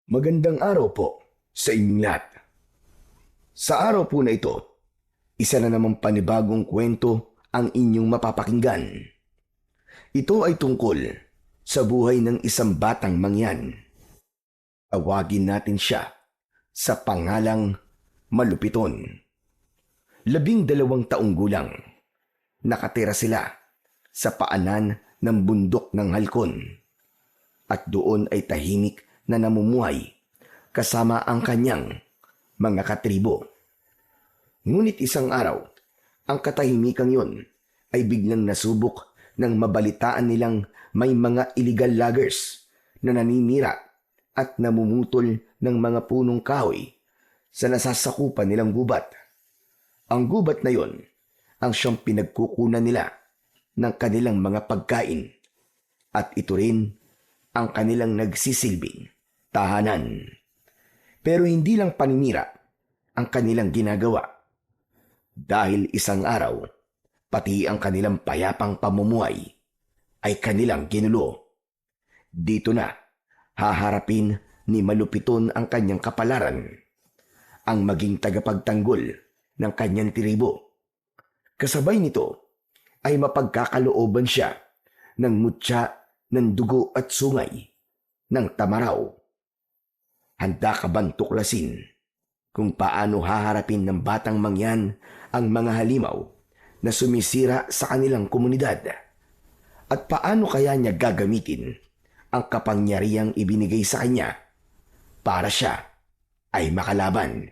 Magandang araw po sa inyong lahat. Sa araw po na ito, isa na namang panibagong kwento ang inyong mapapakinggan. Ito ay tungkol sa buhay ng isang batang mangyan. Tawagin natin siya sa pangalang Malupiton. 12 taong gulang, nakatira sila sa paanan ng bundok ng Halcon at doon ay tahimik na namumuhay kasama ang kanyang mga katribo. Ngunit isang araw, ang katahimikan yon ay biglang nasubok nang mabalitaan nilang may mga illegal loggers na naninira at namumutol ng mga punong kahoy sa nasasakupan nilang gubat. Ang gubat na yon ang siyang pinagkukunan nila ng kanilang mga pagkain at ito rin ang kanilang nagsisilbing tahanan. Pero hindi lang paninira ang kanilang ginagawa. Dahil isang araw, pati ang kanilang payapang pamumuhay ay kanilang ginulo. Dito na, haharapin ni Malupiton ang kanyang kapalaran, ang maging tagapagtanggol ng kanyang tribo. Kasabay nito ay mapagkakalooban siya ng mutya ng dugo at sungay ng Tamaraw. Handa ka bang tuklasin kung paano haharapin ng batang mangyan ang mga halimaw na sumisira sa kanilang komunidad? At paano kaya niya gagamitin ang kapangyarihang ibinigay sa kanya para siya ay makalaban?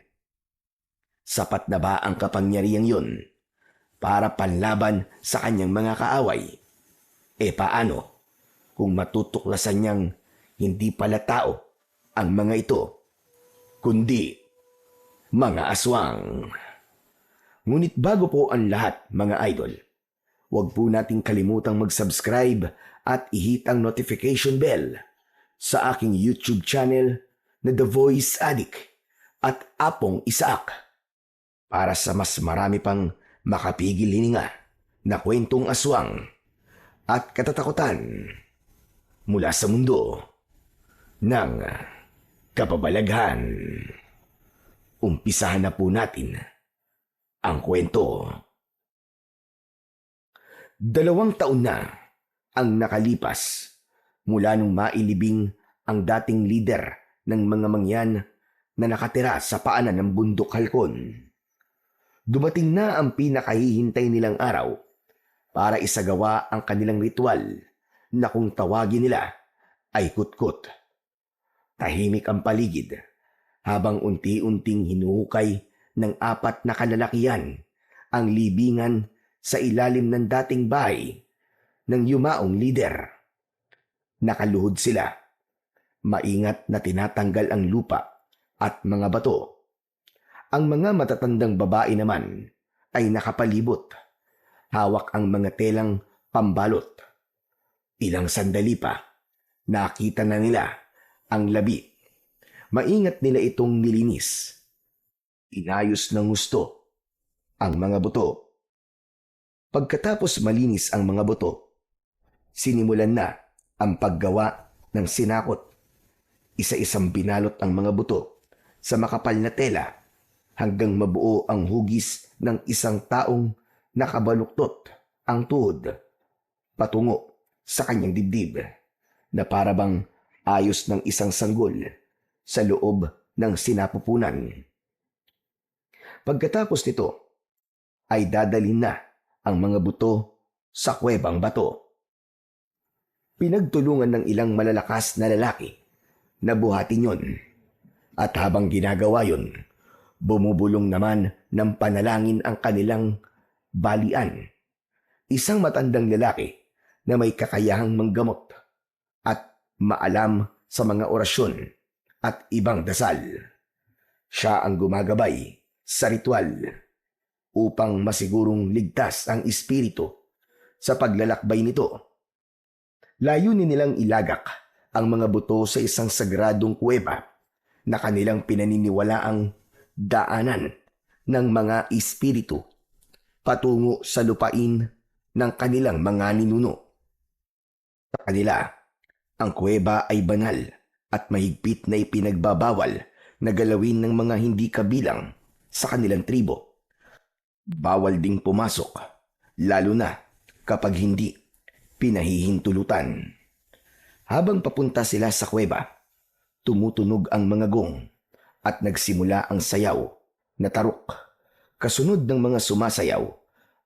Sapat na ba ang kapangyarihang yun para panlaban sa kanyang mga kaaway? Paano kung matutuklasan niyang hindi pala tao ang mga ito, kundi mga aswang? Ngunit bago po ang lahat, mga idol, huwag po nating kalimutang mag-subscribe at i-hit ang notification bell sa aking YouTube channel na The Voice Addict at Apong Isaak para sa mas marami pang makapigil hininga na kwentong aswang at katatakutan mula sa mundo ng kababalaghan. Umpisahan na po natin ang kwento. 2 taon na ang nakalipas mula nung mailibing ang dating lider ng mga mangyan na nakatira sa paanan ng bundok Halcon. Dumating na ang pinakahihintay nilang araw para isagawa ang kanilang ritual na kung tawagin nila ay kutkot. Tahimik ang paligid habang unti-unting hinuhukay ng 4 na kalalakihan ang libingan sa ilalim ng dating bahay ng yumaong lider. Nakaluhod sila, maingat na tinatanggal ang lupa at mga bato. Ang mga matatandang babae naman ay nakapalibot, hawak ang mga telang pambalot. Ilang sandali pa, nakita na nila ang labi. Maingat nila itong nilinis. Inayos ng gusto ang mga buto. Pagkatapos malinis ang mga buto, sinimulan na ang paggawa ng sinakot. Isa-isang binalot ang mga buto sa makapal na tela hanggang mabuo ang hugis ng isang taong nakabaluktot ang tuhod patungo sa kanyang dibdib na parabang ayos ng isang sanggol sa loob ng sinapupunan. Pagkatapos nito ay dadalhin na ang mga buto sa kuwebang bato. Pinagtulungan ng ilang malalakas na lalaki na buhatin yon. At habang ginagawa yon, bumubulong naman ng panalangin ang kanilang balian. Isang matandang lalaki na may kakayahang manggamot at maalam sa mga orasyon at ibang dasal. Siya ang gumagabay sa ritual upang masigurong ligtas ang espiritu sa paglalakbay nito. Layunin nilang ilagak ang mga buto sa isang sagradong kuweba na kanilang pinaniniwalaang daanan ng mga espiritu patungo sa lupain ng kanilang mga ninuno. Sa kanila, ang kuweba ay banal at mahigpit na ipinagbabawal na galawin ng mga hindi kabilang sa kanilang tribo. Bawal ding pumasok, lalo na kapag hindi pinahihintulutan. Habang papunta sila sa kuweba, tumutunog ang mga gong at nagsimula ang sayaw na tarok. Kasunod ng mga sumasayaw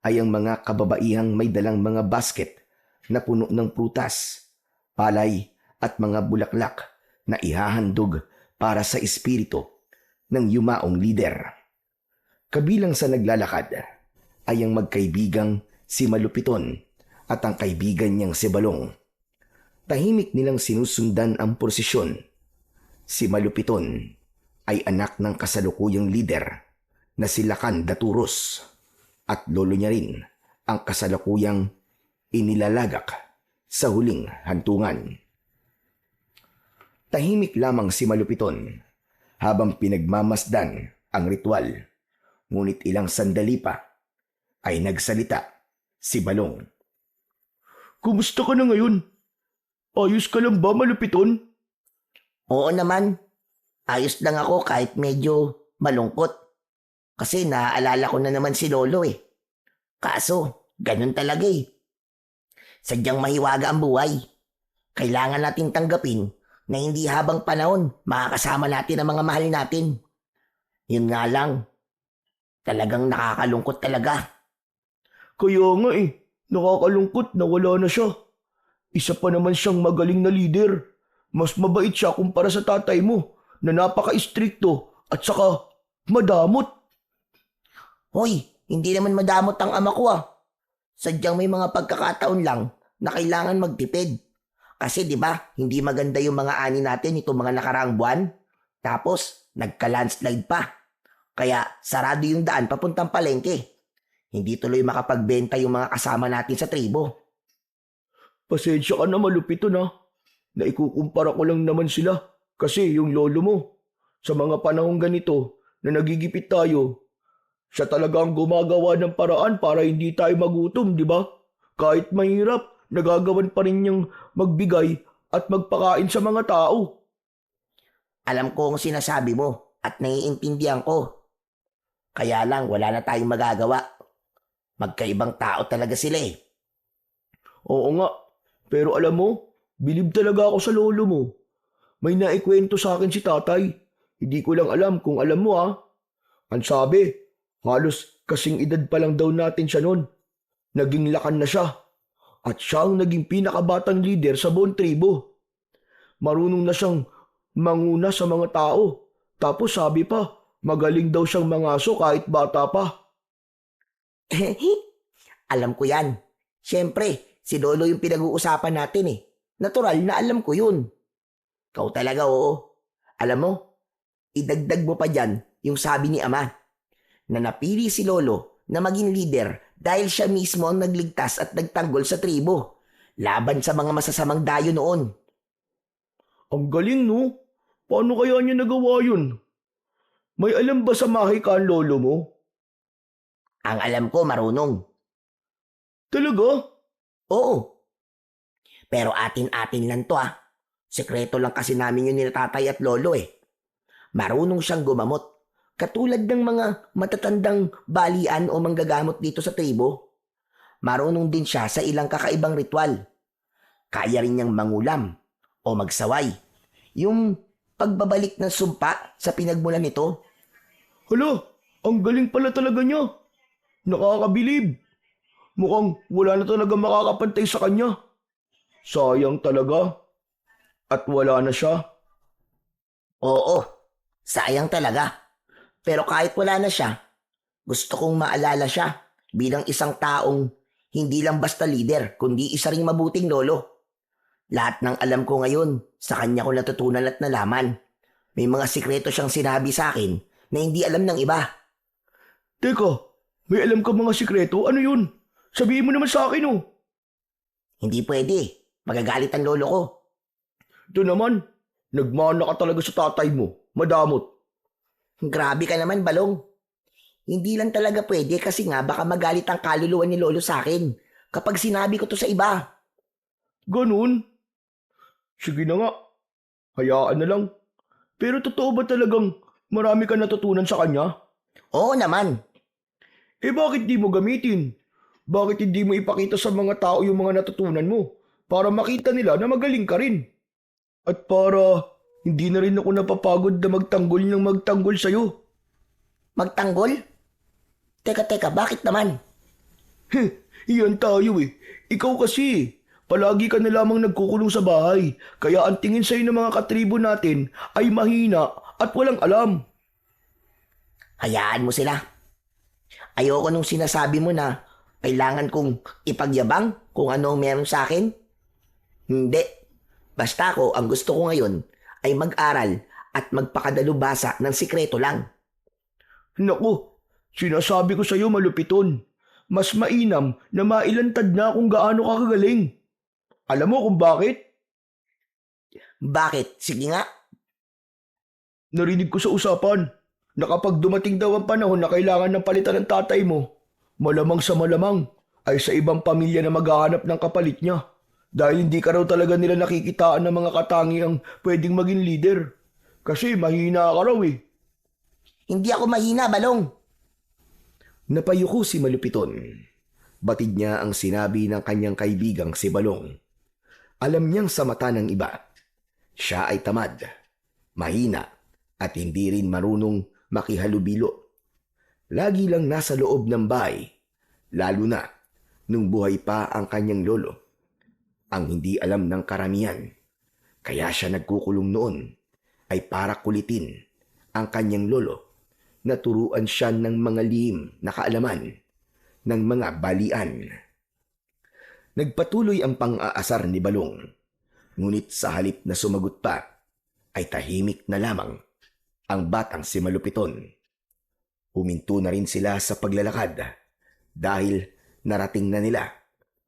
ay ang mga kababaihang may dalang mga basket na puno ng prutas, palay at mga bulaklak na ihahandog para sa espiritu ng yumaong lider. Kabilang sa naglalakad ay ang magkaibigang si Malupiton at ang kaibigan niyang si Balong. Tahimik nilang sinusundan ang prosesyon. Si Malupiton ay anak ng kasalukuyang lider na si Lakan Daturos at lolo niya rin ang kasalukuyang inilalagak sa huling hantungan. Tahimik lamang si Malupiton habang pinagmamasdan ang ritual. Ngunit ilang sandali pa ay nagsalita si Balong. Kumusta ka na ngayon? Ayos ka lang ba, Malupiton? Oo naman. Ayos lang ako kahit medyo malungkot. Kasi naaalala ko na naman si Lolo eh. Kaso, ganun talaga eh. Sadyang mahiwaga ang buhay. Kailangan natin tanggapin na hindi habang panahon makakasama natin ang mga mahal natin. Yun nga lang, talagang nakakalungkot talaga. Kaya nga nakakalungkot na wala na siya. Isa pa naman siyang magaling na leader. Mas mabait siya kumpara sa tatay mo na napaka-istrikto at saka madamot. Hoy, hindi naman madamot ang ama ko ah. Sadyang may mga pagkakataon lang na kailangan magtipid. Kasi 'di ba, hindi maganda yung mga ani natin itong mga nakaraang buwan. Tapos, nagka-landslide pa. Kaya sarado yung daan papuntang palengke. Hindi tuloy makapagbenta yung mga kasama natin sa tribo. Pasensya ka na, Malupiton ha. Naikukumpara ko lang naman sila kasi yung lolo mo, sa mga panahong ganito na nagigipit tayo, siya talaga ang gumagawa ng paraan para hindi tayo magutom, di ba? Kahit mahirap, nagagawan pa rin niyang magbigay at magpakain sa mga tao. Alam ko ang sinasabi mo at naiintindihan ko. Kaya lang wala na tayong magagawa. Magkaibang tao talaga sila eh. Oo nga, pero alam mo, bilib talaga ako sa lolo mo. May naikwento sa akin si tatay. Hindi ko lang alam kung alam mo ha. Ang sabi, halos kasing edad pa lang daw natin siya noon. Naging Lakan na siya. At siya ang naging pinakabatang leader sa buong tribo. Marunong na siyang manguna sa mga tao. Tapos sabi pa, magaling daw siyang mangaso kahit bata pa. Alam ko yan. Siyempre, si Lolo yung pinag-uusapan natin eh. Natural na alam ko yun. Ikaw talaga oo. Alam mo, idagdag mo pa dyan yung sabi ni Ama na napili si Lolo na maging leader dahil siya mismo ang nagligtas at nagtanggol sa tribo laban sa mga masasamang dayo noon. Ang galing no? Paano kaya niya nagawa yun? May alam ba sa mahika ang lolo mo? Ang alam ko marunong. Talaga? Oo. Pero atin-atin lang to ah. Sekreto lang kasi namin yun ni tatay at lolo eh. Marunong siyang gumamot. Katulad ng mga matatandang balian o manggagamot dito sa tribo. Marunong din siya sa ilang kakaibang ritual. Kaya rin niyang mangulam o magsaway. Yung pagbabalik ng sumpa sa pinagmulan nito. Hala, ang galing pala talaga niya. Nakakabilib. Mukhang wala na talaga makakapantay sa kanya. Sayang talaga. At wala na siya. Oo, sayang talaga. Pero kahit wala na siya, gusto kong maalala siya bilang isang taong hindi lang basta leader, kundi isa ring mabuting lolo. Lahat ng alam ko ngayon, sa kanya ko natutunan at nalaman. May mga sikreto siyang sinabi sa akin na hindi alam ng iba. Teka, may alam ka mga sikreto? Ano yun? Sabihin mo naman sa akin oh. Hindi pwede. Magagalit ang lolo ko. Ito naman, nagmana ka talaga sa tatay mo. Madamot. Grabe ka naman, Balong. Hindi lang talaga pwede kasi nga baka magalit ang kaluluwa ni lolo sa akin kapag sinabi ko to sa iba. Ganun? Sige na nga. Hayaan na lang. Pero totoo ba talagang marami ka natutunan sa kanya? Oo naman. Bakit di mo gamitin? Bakit hindi mo ipakita sa mga tao yung mga natutunan mo para makita nila na magaling ka rin? At para hindi na rin ako napapagod na magtanggol ng magtanggol sa'yo. Magtanggol? Teka, bakit naman? Iyan tayo eh. Ikaw kasi, palagi ka na lamang nagkukulong sa bahay. Kaya ang tingin sa'yo ng mga katribo natin ay mahina at walang alam. Hayaan mo sila. Ayoko nung sinasabi mo na kailangan kong ipagyabang kung ano ang meron sa akin. Hindi. Basta ako, ang gusto ko ngayon ay mag-aral at magpakadalubhasa ng sikreto lang. Naku, sinasabi ko sa'yo malupiton. Mas mainam na mailantad na kung gaano ka kagaling. Alam mo kung bakit? Bakit? Sige nga. Narinig ko sa usapan na kapag dumating daw ang panahon na kailangan ng palitan ng tatay mo, malamang sa malamang ay sa ibang pamilya na maghahanap ng kapalit niya. Dahil hindi ka raw talaga nila nakikitaan ng mga katangiang pwedeng maging leader. Kasi mahina ka raw eh. Hindi ako mahina, Balong. Napayuko si Malupiton. Batid niya ang sinabi ng kanyang kaibigang si Balong. Alam niyang sa mata ng iba, siya ay tamad, mahina, at hindi rin marunong makihalubilo. Lagi lang nasa loob ng bahay, lalo na nung buhay pa ang kanyang lolo. Ang hindi alam ng karamihan, kaya siya nagkukulong noon, ay para kulitin ang kanyang lolo. Naturuan siya ng mga lihim na kaalaman ng mga balian. Nagpatuloy ang pang-aasar ni Balong, ngunit sa halip na sumagot pa, ay tahimik na lamang ang batang si Malupiton. Huminto na rin sila sa paglalakad dahil narating na nila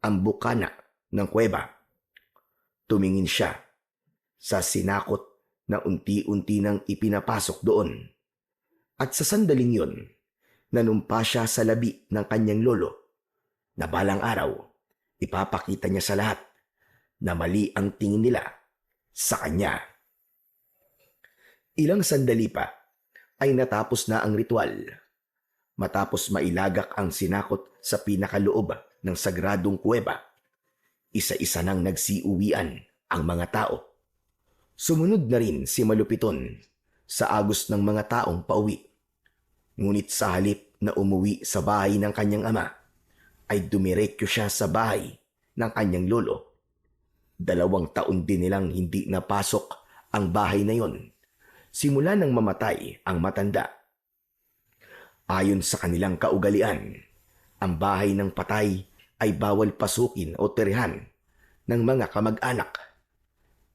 ang bukana ng kuweba. Tumingin siya sa sinakot na unti-unti nang ipinapasok doon. At sa sandaling yun, nanumpa siya sa labi ng kanyang lolo na balang araw, ipapakita niya sa lahat na mali ang tingin nila sa kanya. Ilang sandali pa ay natapos na ang ritual. Matapos mailagak ang sinakot sa pinakaloob ng sagradong kuweba, isa-isa nang nagsiuwian ang mga tao. Sumunod na rin si Malupiton sa agos ng mga taong pauwi. Ngunit sa halip na umuwi sa bahay ng kanyang ama, ay dumiretso siya sa bahay ng kanyang lolo. 2 taon din nilang hindi napasok ang bahay na yon, simula nang mamatay ang matanda. Ayon sa kanilang kaugalian, ang bahay ng patay ay bawal pasukin o tirihan ng mga kamag-anak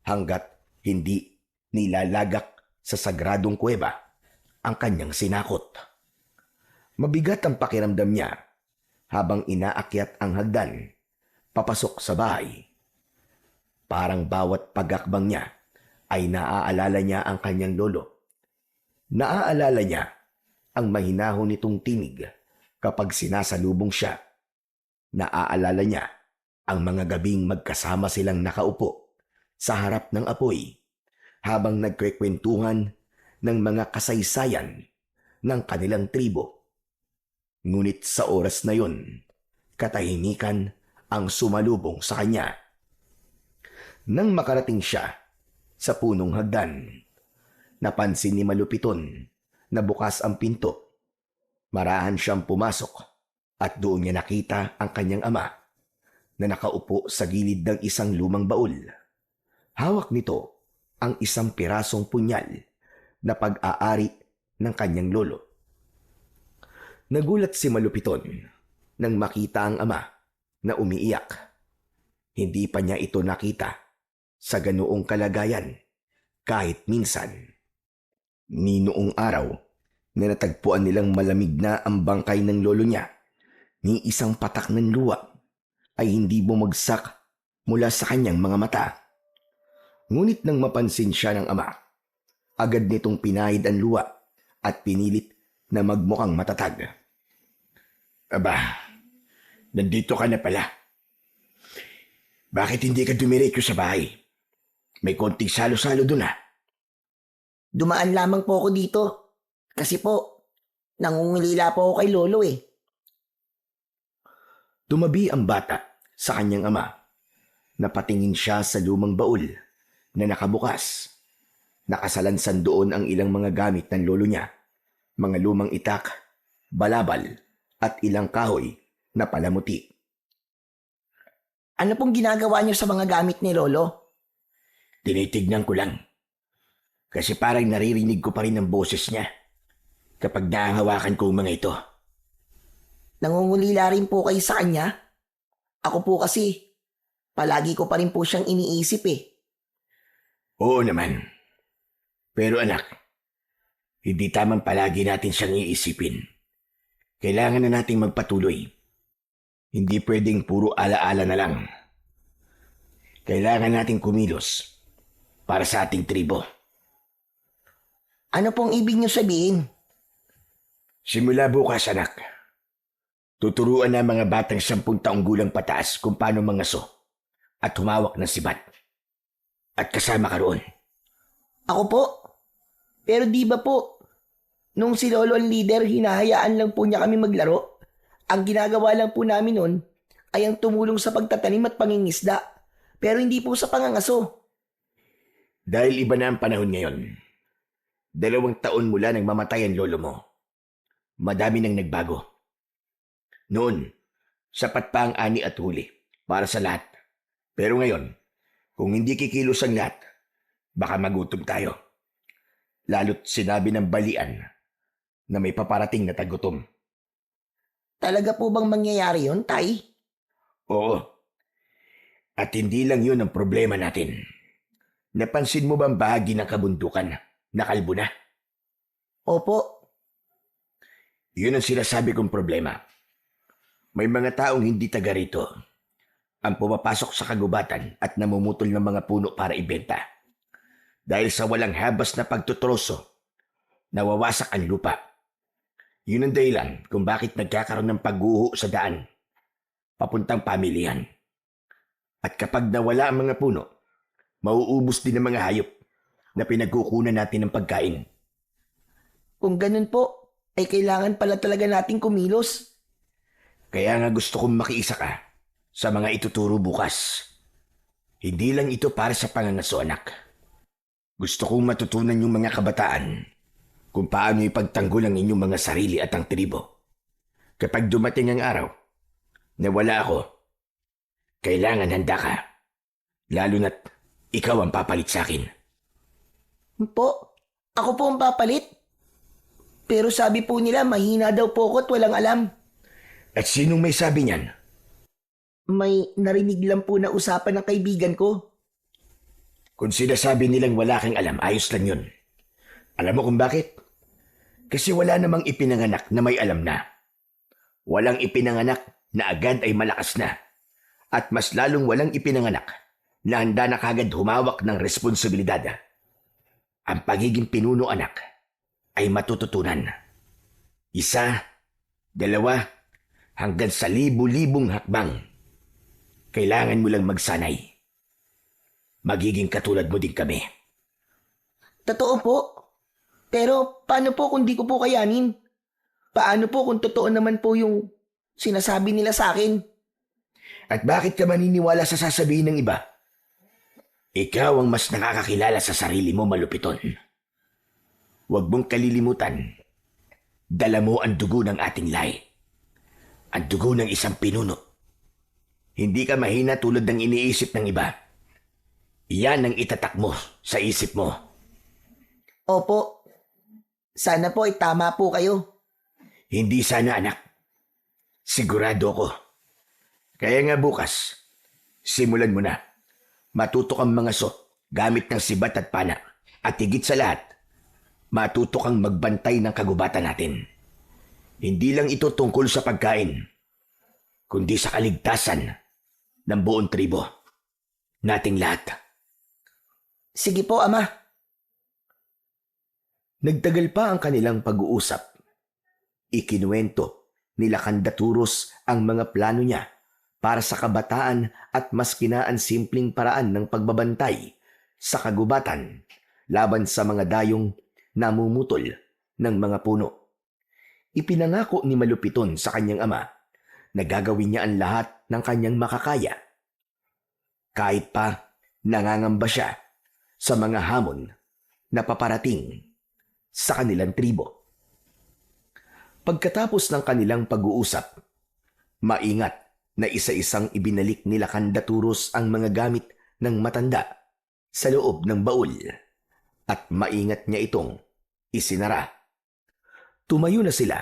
hanggat hindi nilalagak sa sagradong kuweba ang kanyang sinakot. Mabigat ang pakiramdam niya habang inaakyat ang hagdan papasok sa bahay. Parang bawat pagakbang niya ay naaalala niya ang kanyang lolo. Naaalala niya ang mahinahon nitong tinig kapag sinasalubong siya. Naaalala niya ang mga gabing magkasama silang nakaupo sa harap ng apoy habang nagkwekwentuhan ng mga kasaysayan ng kanilang tribo. Ngunit sa oras na yon, katahimikan ang sumalubong sa kanya. Nang makarating siya sa punong hagdan, napansin ni Malupiton na bukas ang pinto. Marahan siyang pumasok at doon niya nakita ang kanyang ama na nakaupo sa gilid ng isang lumang baul. Hawak nito ang isang pirasong punyal na pag-aari ng kanyang lolo. Nagulat si Malupiton nang makita ang ama na umiiyak. Hindi pa niya ito nakita sa ganoong kalagayan kahit minsan. Ni noong araw na natagpuan nilang malamig na ang bangkay ng lolo niya, ni isang patak ng luha ay hindi bumagsak mula sa kanyang mga mata. Ngunit nang mapansin siya ng ama, agad nitong pinahid ang luha at pinilit na magmukhang matatag. Aba, nandito ka na pala. Bakit hindi ka dumiretso sa bahay? May konting salo-salo doon ah. Dumaan lamang po ako dito. Kasi po, nangungulila po ako kay Lolo eh. Tumabi ang bata sa kanyang ama. Napatingin siya sa lumang baul na nakabukas. Nakasalansan doon ang ilang mga gamit ng lolo niya. Mga lumang itak, balabal, at ilang kahoy na palamuti. Ano pong ginagawa niyo sa mga gamit ni Lolo? Tinitignan ko lang. Kasi parang naririnig ko pa rin ang boses niya kapag nahahawakan ko ang mga ito. Nangungulila rin po kayo sa kanya? Ako po kasi, palagi ko pa rin po siyang iniisip eh. Oo naman. Pero anak, hindi tamang palagi natin siyang iisipin. Kailangan na nating magpatuloy. Hindi pwedeng puro alaala na lang. Kailangan nating kumilos para sa ating tribo. Ano pong ibig niyo sabihin? Simula bukas, anak, tuturuan na mga batang 10 taong gulang pataas kung paano mangaso at humawak ng sibat. At kasama ka roon. Ako po? Pero di ba po, nung si Lolo ang leader, hinahayaan lang po niya kami maglaro. Ang ginagawa lang po namin nun ay ang tumulong sa pagtatanim at pangingisda. Pero hindi po sa pangangaso. Dahil iba na ang panahon ngayon. 2 taon mula nang mamatay ang lolo mo. Madami nang nagbago. Noon, sapat pa ang ani at huli para sa lahat. Pero ngayon, kung hindi kikilos ang lahat, baka magutom tayo. Lalo't sinabi ng balian na may paparating na tagutom. Talaga po bang mangyayari yun, Tay? Oo. At hindi lang yun ang problema natin. Napansin mo bang bahagi ng kabundukan na kalbo na? Opo. Yun ang sinasabi kong problema. May mga taong hindi taga rito ang pumapasok sa kagubatan at namumutol ng mga puno para ibenta. Dahil sa walang habas na pagtutroso, nawawasak ang lupa. Yun ang dahilan kung bakit nagkakaroon ng pagguho sa daan, papuntang pamilyan. At kapag nawala ang mga puno, mauubos din ang mga hayop na pinagkukunan natin ng pagkain. Kung ganun po, ay kailangan pala talaga nating kumilos. Kaya nga gusto kong makiisa ka sa mga ituturo bukas. Hindi lang ito para sa pangangaso, anak. Gusto kong matutunan yung mga kabataan kung paano ipagtanggol ang inyong mga sarili at ang tribo. Kapag dumating ang araw na wala ako, kailangan handa ka. Lalo na't ikaw ang papalit sa akin. Po, ako po ang papalit. Pero sabi po nila mahina daw po ako at walang alam. At sinong may sabi niyan? May narinig lang po na usapan ng kaibigan ko. Kung sinasabi nilang wala kang alam, ayos lang yun. Alam mo kung bakit? Kasi wala namang ipinanganak na may alam na. Walang ipinanganak na agad ay malakas na. At mas lalong walang ipinanganak na handa na kagad humawak ng responsibilidad. Ang pagiging pinuno, anak, ay matututunan. 1, 2, hanggang sa 1000-libong hakbang. Kailangan mo lang magsanay. Magiging katulad mo din kami. Totoo po. Pero paano po kung di ko po kayanin? Paano po kung totoo naman po yung sinasabi nila sa akin? At bakit ka maniniwala sa sasabihin ng iba? Ikaw ang mas nakakakilala sa sarili mo, malupiton. Huwag mong kalilimutan. Dala mo ang dugo ng ating lahi. Ang dugo ng isang pinuno. Hindi ka mahina tulad ng iniisip ng iba. Iyan ang itatak mo sa isip mo. Opo. Sana po ay tama po kayo. Hindi sana, anak. Sigurado ko. Kaya nga bukas, simulan mo na. Matuto kang mangaso gamit ng sibat at pana. At higit sa lahat, matuto kang magbantay ng kagubatan natin. Hindi lang ito tungkol sa pagkain, kundi sa kaligtasan ng buong tribo. Nating lahat. Sige po, Ama. Nagtagal pa ang kanilang pag-uusap. Ikinuwento nila Kandaturos ang mga plano niya para sa kabataan at maskinaan simpleng paraan ng pagbabantay sa kagubatan laban sa mga dayong namumutol ng mga puno. Ipinangako ni Malupiton sa kanyang ama na gagawin niya ang lahat ng kanyang makakaya. Kahit pa nangangamba siya sa mga hamon na paparating sa kanilang tribo. Pagkatapos ng kanilang pag-uusap, maingat na isa-isang ibinalik nila Kandaturos ang mga gamit ng matanda sa loob ng baul at maingat niya itong isinara. Tumayo na sila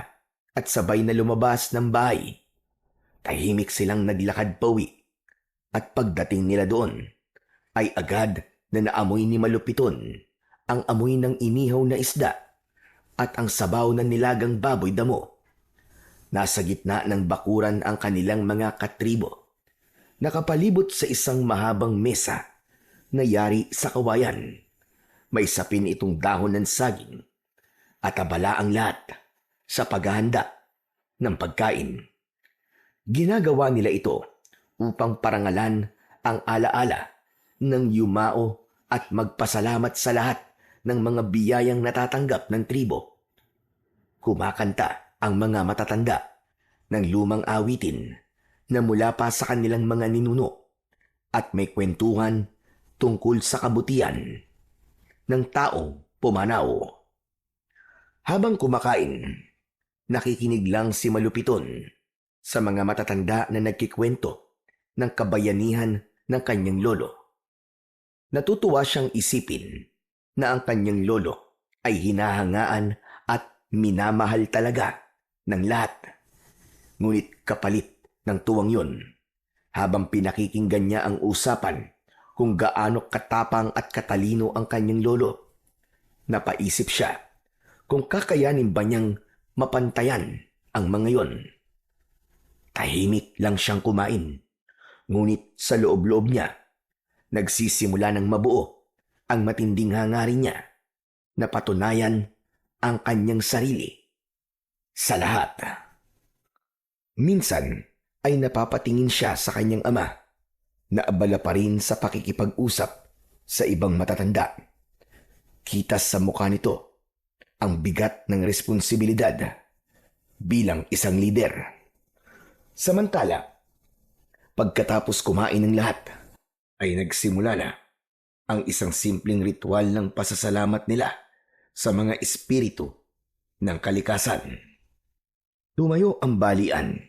at sabay na lumabas ng bahay. Tahimik silang naglakad pauwi at pagdating nila doon ay agad na naamoy ni Malupiton ang amoy ng inihaw na isda at ang sabaw ng nilagang baboy damo. Nasa gitna ng bakuran ang kanilang mga katribo. Nakapalibot sa isang mahabang mesa na yari sa kawayan. May sapin itong dahon ng saging at abala ang lahat sa paghahanda ng pagkain. Ginagawa nila ito upang parangalan ang alaala ng yumao at magpasalamat sa lahat ng mga biyayang natatanggap ng tribo. Kumakanta ang mga matatanda ng lumang awitin na mula pa sa kanilang mga ninuno at may kwentuhan tungkol sa kabutihan ng taong pumanaw. Habang kumakain, nakikinig lang si Malupiton sa mga matatanda na nagkikwento ng kabayanihan ng kanyang lolo. Natutuwa siyang isipin na ang kanyang lolo ay hinahangaan at minamahal talaga ng lahat. Ngunit kapalit ng tuwang yun, habang pinakikinggan niya ang usapan kung gaano katapang at katalino ang kanyang lolo, napaisip siya kung kakayanin ba niyang mapantayan ang mga yon. Tahimik lang siyang kumain, ngunit sa loob-loob niya, nagsisimula ng mabuo ang matinding hangarin niya na patunayan ang kanyang sarili sa lahat. Minsan ay napapatingin siya sa kanyang ama na abala pa rin sa pakikipag-usap sa ibang matatanda. Kita sa mukha nito ang bigat ng responsibilidad bilang isang lider. Samantala, pagkatapos kumain ng lahat, ay nagsimula na ang isang simpleng ritual ng pasasalamat nila sa mga espiritu ng kalikasan. Tumayo ang balian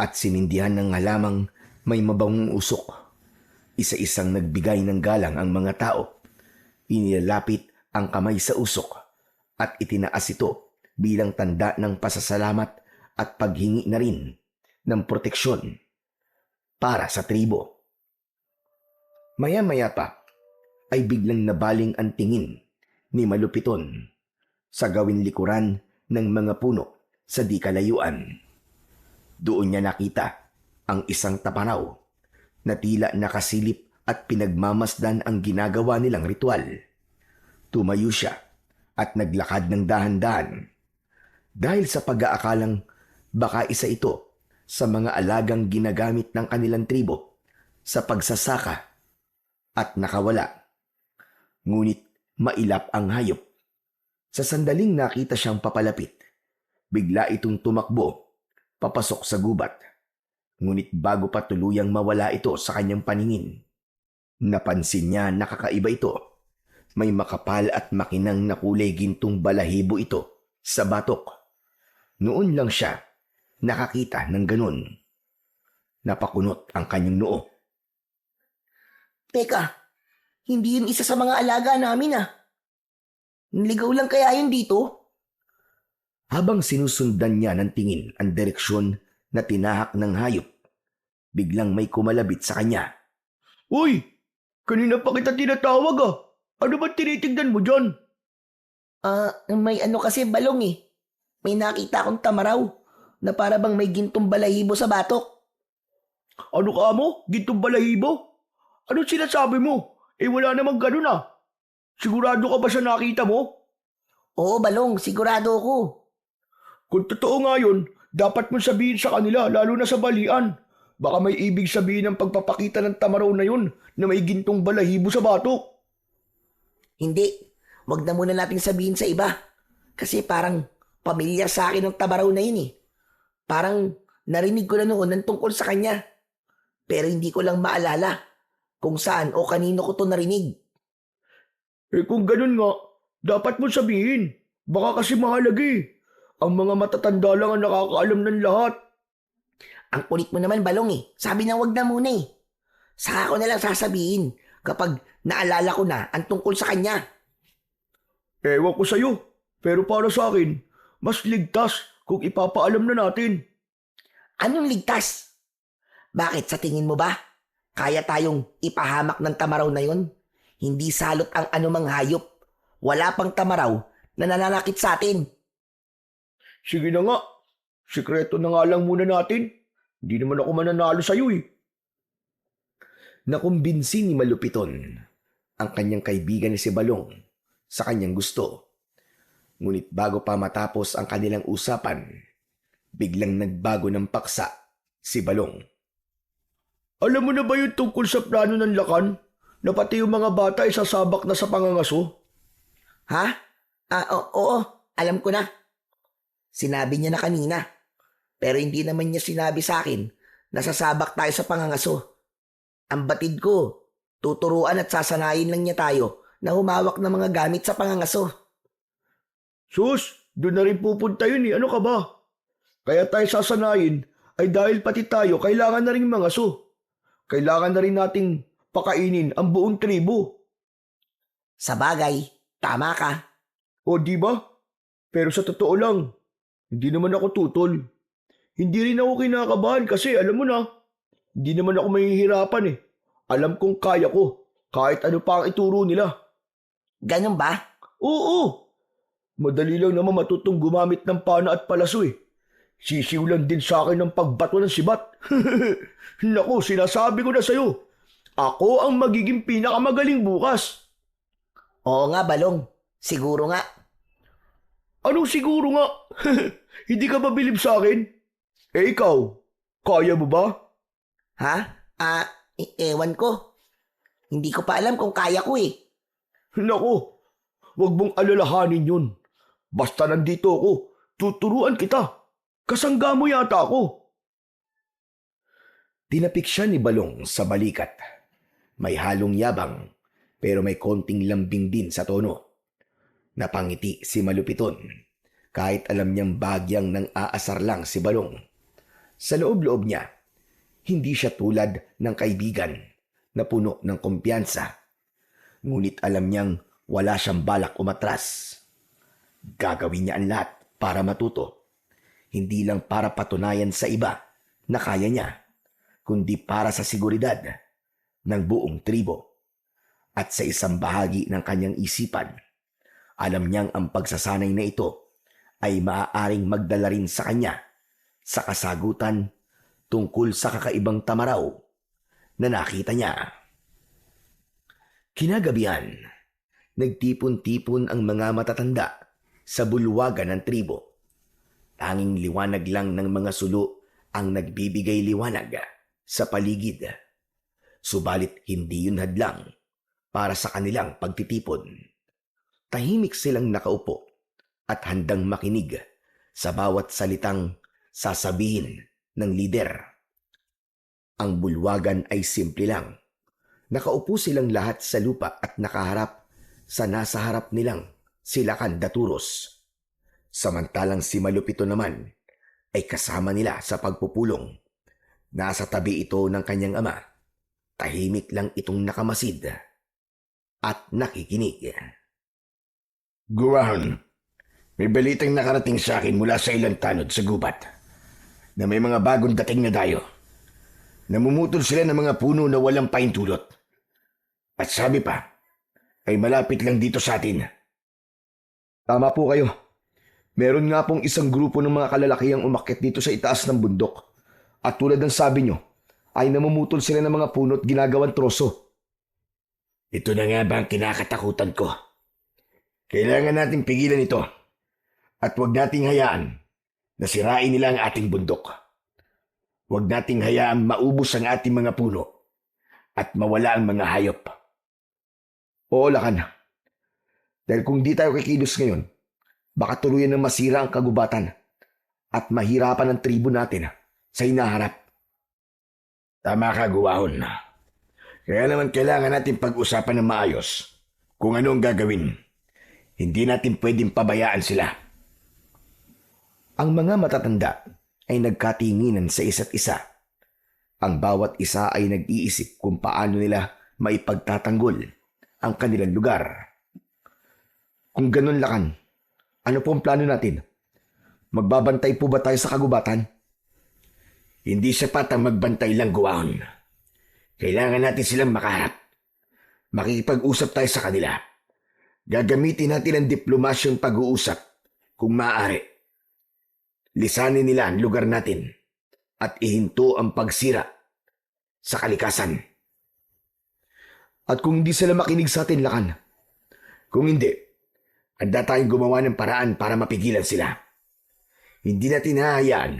at sinindihan ng halamang may mabangong usok. Isa-isang nagbigay ng galang ang mga tao. Inilalapit ang kamay sa usok at itinaas ito bilang tanda ng pasasalamat at paghingi na rin ng proteksyon para sa tribo. Maya-maya pa ay biglang nabaling ang tingin ni Malupiton sa gawing likuran ng mga puno sa di kalayuan. Doon niya nakita ang isang tapanaw na tila nakasilip at pinagmamasdan ang ginagawa nilang ritual. Tumayo siya at naglakad ng dahan-dahan dahil sa pag-aakalang baka isa ito sa mga alagang ginagamit ng kanilang tribo sa pagsasaka at nakawala. Ngunit mailap ang hayop. Sa sandaling nakita siyang papalapit, bigla itong tumakbo papasok sa gubat. Ngunit bago pa tuluyang mawala ito sa kanyang paningin, napansin niya na kakaiba ito. May makapal at makinang na kulay gintong balahibo ito sa batok. Noon lang siya nakakita ng ganun. Napakunot ang kanyang noo. Teka, hindi yun isa sa mga alaga namin ah. Niligaw lang kaya yun dito? Habang sinusundan niya ng tingin ang direksyon na tinahak ng hayop, biglang may kumalabit sa kanya. Uy! Kanina pa kita tinatawag ah! Ano ba tinitignan mo dyan? May ano kasi balong eh. May nakita akong tamaraw na para bang may gintong balahibo sa batok. Ano ka mo? Gintong balahibo? Ano sinasabi mo? Wala namang ganun ah. Sigurado ka ba sa nakita mo? Oo, balong, sigurado ako. Kung totoo nga yun, dapat mong sabihin sa kanila, lalo na sa balian. Baka may ibig sabihin ng pagpapakita ng tamaraw na yun na may gintong balahibo sa batok. Hindi, wag na muna natin sabihin sa iba Kasi parang pamilyar sa akin ng Tamaraw na yun eh. Parang narinig ko na noon ng tungkol sa kanya. Pero hindi ko lang maalala kung saan o kanino ko to narinig. Eh kung ganun nga, dapat mo sabihin. Baka kasi mahalaga eh. Ang mga matatanda lang ang nakakaalam ng lahat. Ang kulit mo naman, Balong eh. Sabi na wag na muna eh. Saka ko na lang sasabihin kapag naalala ko na ang tungkol sa kanya. Ewan ko sa'yo, pero para sa akin, mas ligtas kung ipapaalam na natin. Anong ligtas? Bakit sa tingin mo ba? Kaya tayong ipahamak ng Tamaraw na yon? Hindi salot ang anumang hayop. Wala pang Tamaraw na nananakit sa atin. Sige na nga, sikreto na nga lang muna natin. Hindi naman ako mananalo sa'yo eh. Nakumbinsi ni Malupiton ang kanyang kaibigan ni si Balong sa kanyang gusto. Ngunit bago pa matapos ang kanilang usapan, biglang nagbago ng paksa si Balong. Alam mo na ba yung tungkol sa plano ng Lakan? Na pati yung mga bata ay sasabak na sa pangangaso? Ha? Oo, alam ko na. Sinabi niya na kanina. Pero hindi naman niya sinabi sa akin na sasabak tayo sa pangangaso. Ang batid ko, tuturuan at sasanayin lang niya tayo na humawak ng mga gamit sa pangangaso. Sus, doon na rin pupunta yun eh. Ano ka ba? Kaya tayo sasanayin ay dahil pati tayo kailangan na rin mangaso. Kailangan na rin nating pakainin ang buong tribo. Sa bagay, tama ka. O di ba? Pero sa totoo lang, hindi naman ako tutol. Hindi rin ako kinakabahan kasi alam mo na, hindi naman ako mahihirapan eh. Alam kong kaya ko, kahit ano pa ang ituro nila. Ganun ba? Oo! Madali lang naman matutong gumamit ng pana at palaso eh. Sisiw lang din sa akin ng pagbato ng sibat. Naku, sinasabi ko na sa'yo. Ako ang magiging pinakamagaling bukas. Oo nga, Balong. Siguro nga. Anong siguro nga? Hindi ka ba bilib sa akin? Eh ikaw, kaya mo ba? Ha? Ewan ko. Hindi ko pa alam kung kaya ko eh. Naku, wag mong alalahanin yun. Basta nandito ako, tuturuan kita. Kasangga mo yata ako. Tinapik siya ni Balong sa balikat. May halong yabang pero may konting lambing din sa tono. Napangiti si Malupiton kahit alam niyang bagyang nang aasar lang si Balong. Sa loob-loob niya, hindi siya tulad ng kaibigan na puno ng kumpiyansa. Ngunit alam niyang wala siyang balak umatras. Gagawin niya ang lahat para matuto. Hindi lang para patunayan sa iba na kaya niya, kundi para sa seguridad ng buong tribo. At sa isang bahagi ng kanyang isipan, alam niyang ang pagsasanay na ito ay maaaring magdala rin sa kanya sa kasagutan tungkol sa kakaibang Tamaraw na nakita niya. Kinagabihan, nagtipon-tipon ang mga matatanda sa bulwagan ng tribo. Tanging liwanag lang ng mga sulo ang nagbibigay liwanag sa paligid. Subalit hindi yun hadlang para sa kanilang pagtitipon. Tahimik silang nakaupo at handang makinig sa bawat salitang sasabihin ng lider. Ang bulwagan ay simple lang. Nakaupo silang lahat sa lupa at nakaharap sa nasa harap nilang silakan daturos. Samantalang si Malupito naman ay kasama nila sa pagpupulong. Nasa tabi ito ng kanyang ama. Tahimik lang itong nakamasid at nakikinig. Guwahon, may balitang nakarating sa akin mula sa ilang tanod sa gubat na may mga bagong dating na dayo. Namumutol sila ng mga puno na walang paintulot. At sabi pa, ay malapit lang dito sa atin. Tama po kayo. Meron nga pong isang grupo ng mga kalalakihang umakyat dito sa itaas ng bundok. At tulad ng sabi nyo, ay namumutol sila ng mga puno at ginagawang troso. Ito na nga ba ang kinakatakutan ko? Kailangan nating pigilan ito. At huwag nating hayaan na sirain nila ang ating bundok. Huwag nating hayaan maubos ang ating mga puno at mawala ang mga hayop. Oo, Lakan. Dahil kung di tayo kikilos ngayon, Baka tuluyan ng masira ang kagubatan at mahirapan ang tribo natin sa hinaharap. Tama ka, Guwahon. Kaya naman kailangan natin pag-usapan ng maayos kung ano ang gagawin. Hindi natin pwedeng pabayaan sila. Ang mga matatanda ay nagkatinginan sa isa't isa. Ang bawat isa ay nag-iisip kung paano nila maipagtatanggol ang kanilang lugar. Kung ganun, Lakan, ano po ang plano natin? Magbabantay po ba tayo sa kagubatan? Hindi sapat ang magbantay lang, Guwahon. Kailangan natin silang makaharap. Makikipag-usap tayo sa kanila. Gagamitin natin ang diplomasyong pag-uusap kung maaari. Lisanin nila ang lugar natin at ihinto ang pagsira sa kalikasan. At kung hindi sila makinig sa atin, Lakan? Kung hindi, handa tayong gumawa ng paraan para mapigilan sila. Hindi natin hahayaan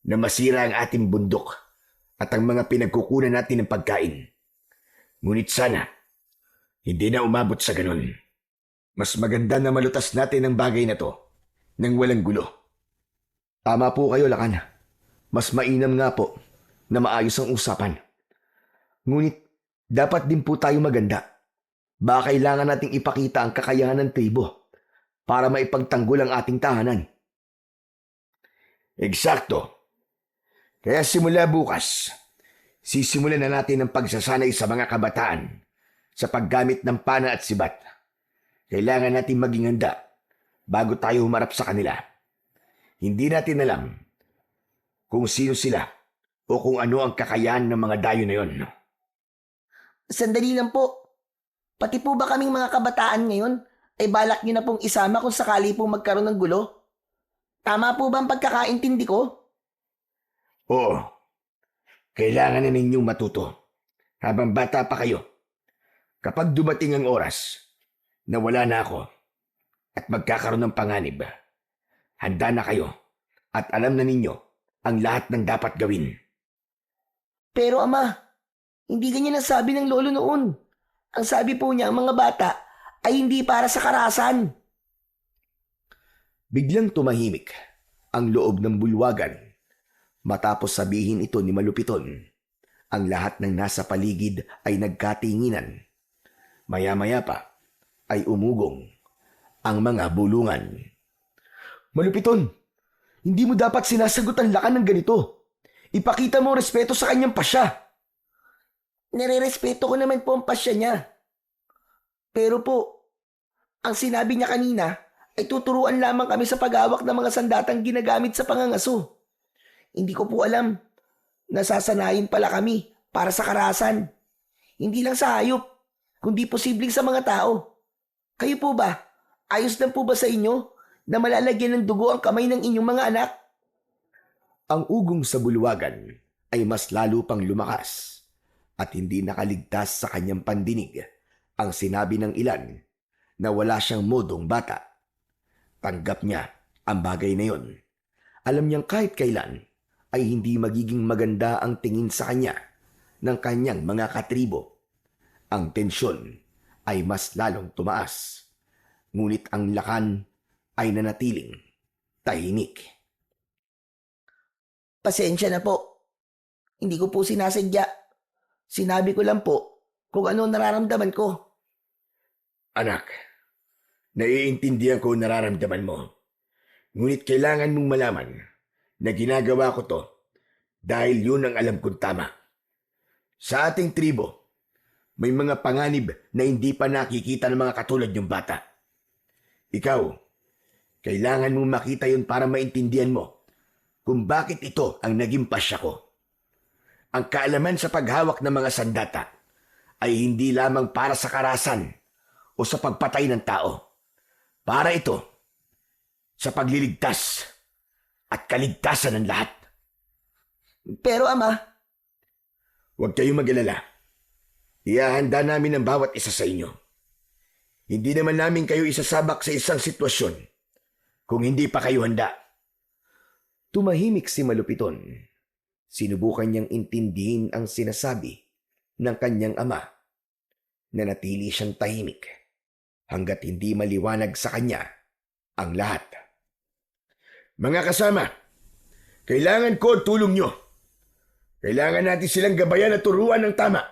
na masira ang ating bundok at ang mga pinagkukunan natin ng pagkain. Ngunit sana, hindi na umabot sa ganun. Mas maganda na malutas natin ang bagay na to nang walang gulo. Tama po kayo, Lakan. Mas mainam nga po na maayos ang usapan. Ngunit dapat din po tayo maganda. Baka kailangan nating ipakita ang kakayahan ng tribo para maipagtanggol ang ating tahanan. Eksakto. Kaya simula bukas, sisimulan na natin ang pagsasanay sa mga kabataan sa paggamit ng pana at sibat. Kailangan natin maging handa bago tayo humarap sa kanila. Hindi natin alam kung sino sila o kung ano ang kakayahan ng mga dayo na yon. Sandali lang po. Pati po ba kaming mga kabataan ngayon ay balak niyo na pong isama kung sakali pong magkaroon ng gulo? Tama po ba ang pagkakaintindi ko? Oo, kailangan na ninyong matuto habang bata pa kayo. Kapag dumating ang oras na wala na ako at magkakaroon ng panganib, handa na kayo at alam na ninyo ang lahat ng dapat gawin. Pero ama, hindi ganyan ang sabi ng lolo noon. Ang sabi po niya, ang mga bata ay hindi para sa karahasan. Biglang tumahimik ang loob ng bulwagan. Matapos sabihin ito ni Malupiton, ang lahat ng nasa paligid ay nagkatinginan. Maya-maya pa ay umugong ang mga bulungan. Malupiton, hindi mo dapat sinasagot ang Lakan ng ganito. Ipakita mo respeto sa kanyang pasya. Nire-respeto ko naman po ang pasya niya. Pero po, ang sinabi niya kanina ay tuturuan lamang kami sa paghawak ng mga sandatang ginagamit sa pangangaso. Hindi ko po alam, nasasanayin pala kami para sa karahasan. Hindi lang sa hayop, kundi posibleng sa mga tao. Kayo po ba? Ayos lang po ba sa inyo na malalagyan ng dugo ang kamay ng inyong mga anak? Ang ugong sa bulwagan ay mas lalo pang lumakas at hindi nakaligtas sa kanyang pandinig ang sinabi ng ilan na wala siyang modong bata. Tanggap niya ang bagay na yon. Alam niyang kahit kailan ay hindi magiging maganda ang tingin sa kanya ng kanyang mga katribo. Ang tensyon ay mas lalong tumaas. Ngunit ang Lakan ay nanatiling tahimik. Pasensya na po. Hindi ko po sinasadya. Sinabi ko lang po kung ano nararamdaman ko. Anak, naiintindihan ko ang nararamdaman mo. Ngunit kailangan mong malaman na ginagawa ko to dahil yun ang alam kong tama. Sa ating tribo, may mga panganib na hindi pa nakikita ng mga katulad yung bata. Ikaw, kailangan mong makita yun para maintindihan mo kung bakit ito ang naging pasya ko. Ang kaalaman sa paghawak ng mga sandata ay hindi lamang para sa karahasan o sa pagpatay ng tao. Para ito sa pagliligtas at kaligtasan ng lahat. Pero ama, Huwag kayong mag-alala. Ihahanda namin ang bawat isa sa inyo. Hindi naman namin kayo isasabak sa isang sitwasyon kung hindi pa kayo handa. Tumahimik si Malupiton. Sinubukan niyang intindihin ang sinasabi ng kanyang ama. Nanatili siyang tahimik hanggat hindi maliwanag sa kanya ang lahat. Mga kasama, kailangan ko ang tulong nyo. Kailangan natin silang gabayan at turuan ng tama.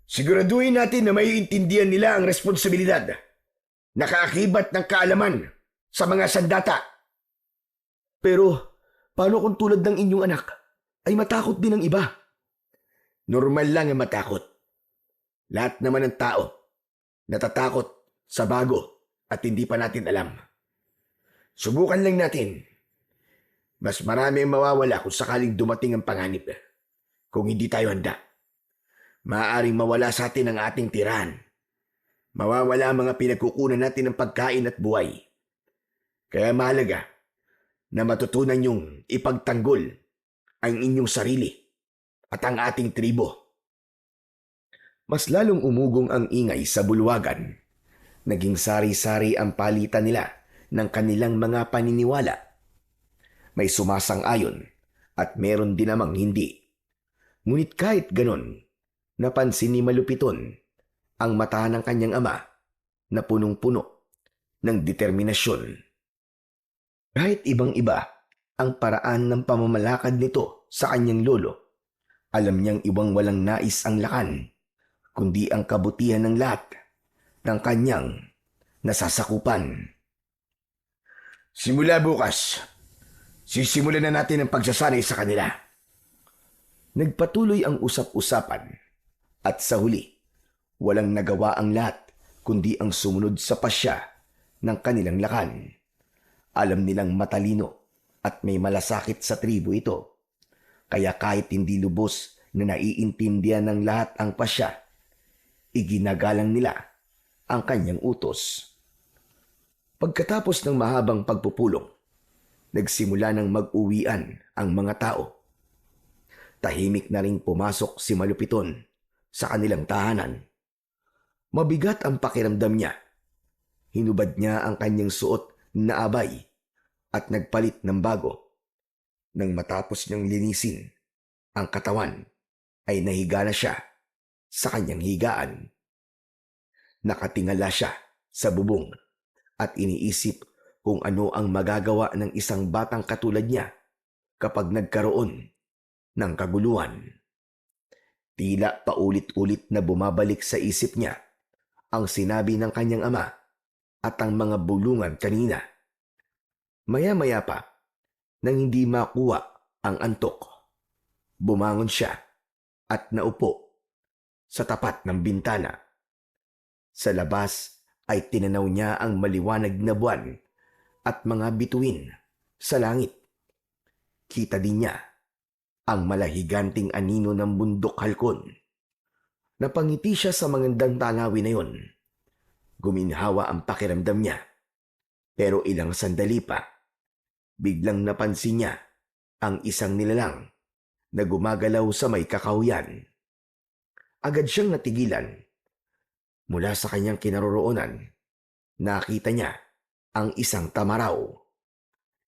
Siguraduhin natin na maiintindihan nila ang responsibilidad. Nakaakibat ng kaalaman sa mga sandata. Pero paano kung tulad ng inyong anak ay matakot din ang iba? Normal lang ang matakot. Lahat naman ng tao natatakot sa bago at hindi pa natin alam. Subukan lang natin. Mas marami ang mawawala kung sakaling dumating ang panganib. Kung hindi tayo handa, maaaring mawala sa atin ang ating tirahan. Mawawala ang mga pinagkukunan natin ng pagkain at buhay. Kaya mahalaga na matutunan niyong ipagtanggol ang inyong sarili at ang ating tribo. Mas lalong umugong ang ingay sa bulwagan. Naging sari-sari ang palitan nila ng kanilang mga paniniwala. May sumasang-ayon at meron din namang hindi. Ngunit kahit ganon, napansin ni Malupiton ang mata ng kanyang ama na punong-puno ng determinasyon. Kahit ibang-iba ang paraan ng pamamalakad nito sa kanyang lolo, alam niyang ibang walang nais ang lakan, kundi ang kabutihan ng lahat ng kanyang nasasakupan. Simula bukas, sisimulan na natin ang pagsasanay sa kanila. Nagpatuloy ang usap-usapan at sa huli, walang nagawa ang lahat kundi ang sumunod sa pasya ng kanilang lakan. Alam nilang matalino at may malasakit sa tribo ito. Kaya kahit hindi lubos na naiintindihan ng lahat ang pasya, iginagalang nila ang kanyang utos. Pagkatapos ng mahabang pagpupulong, nagsimula ng mag-uwian ang mga tao. Tahimik na ring pumasok si Malupiton sa kanilang tahanan. Mabigat ang pakiramdam niya. Hinubad niya ang kanyang suot na abay at nagpalit ng bago. Nang matapos niyang linisin ang katawan, ay nahiga na siya sa kanyang higaan. Nakatingala siya sa bubong at iniisip kung ano ang magagawa ng isang batang katulad niya kapag nagkaroon ng kaguluhan. Tila paulit-ulit na bumabalik sa isip niya ang sinabi ng kanyang ama at ang mga bulungan kanina. Maya-maya pa, nang hindi makuha ang antok, bumangon siya at naupo sa tapat ng bintana. Sa labas ay tinanaw niya ang maliwanag na buwan at mga bituin sa langit. Kita din niya ang malahiganting anino ng bundok halkon. Napangiti siya sa magandang tanawin na yun. Guminhawa ang pakiramdam niya. Pero ilang sandali pa, biglang napansin niya ang isang nilalang na gumagalaw sa may kakahuyan. Agad siyang natigilan. Mula sa kanyang kinaroroonan, nakita niya ang isang tamaraw.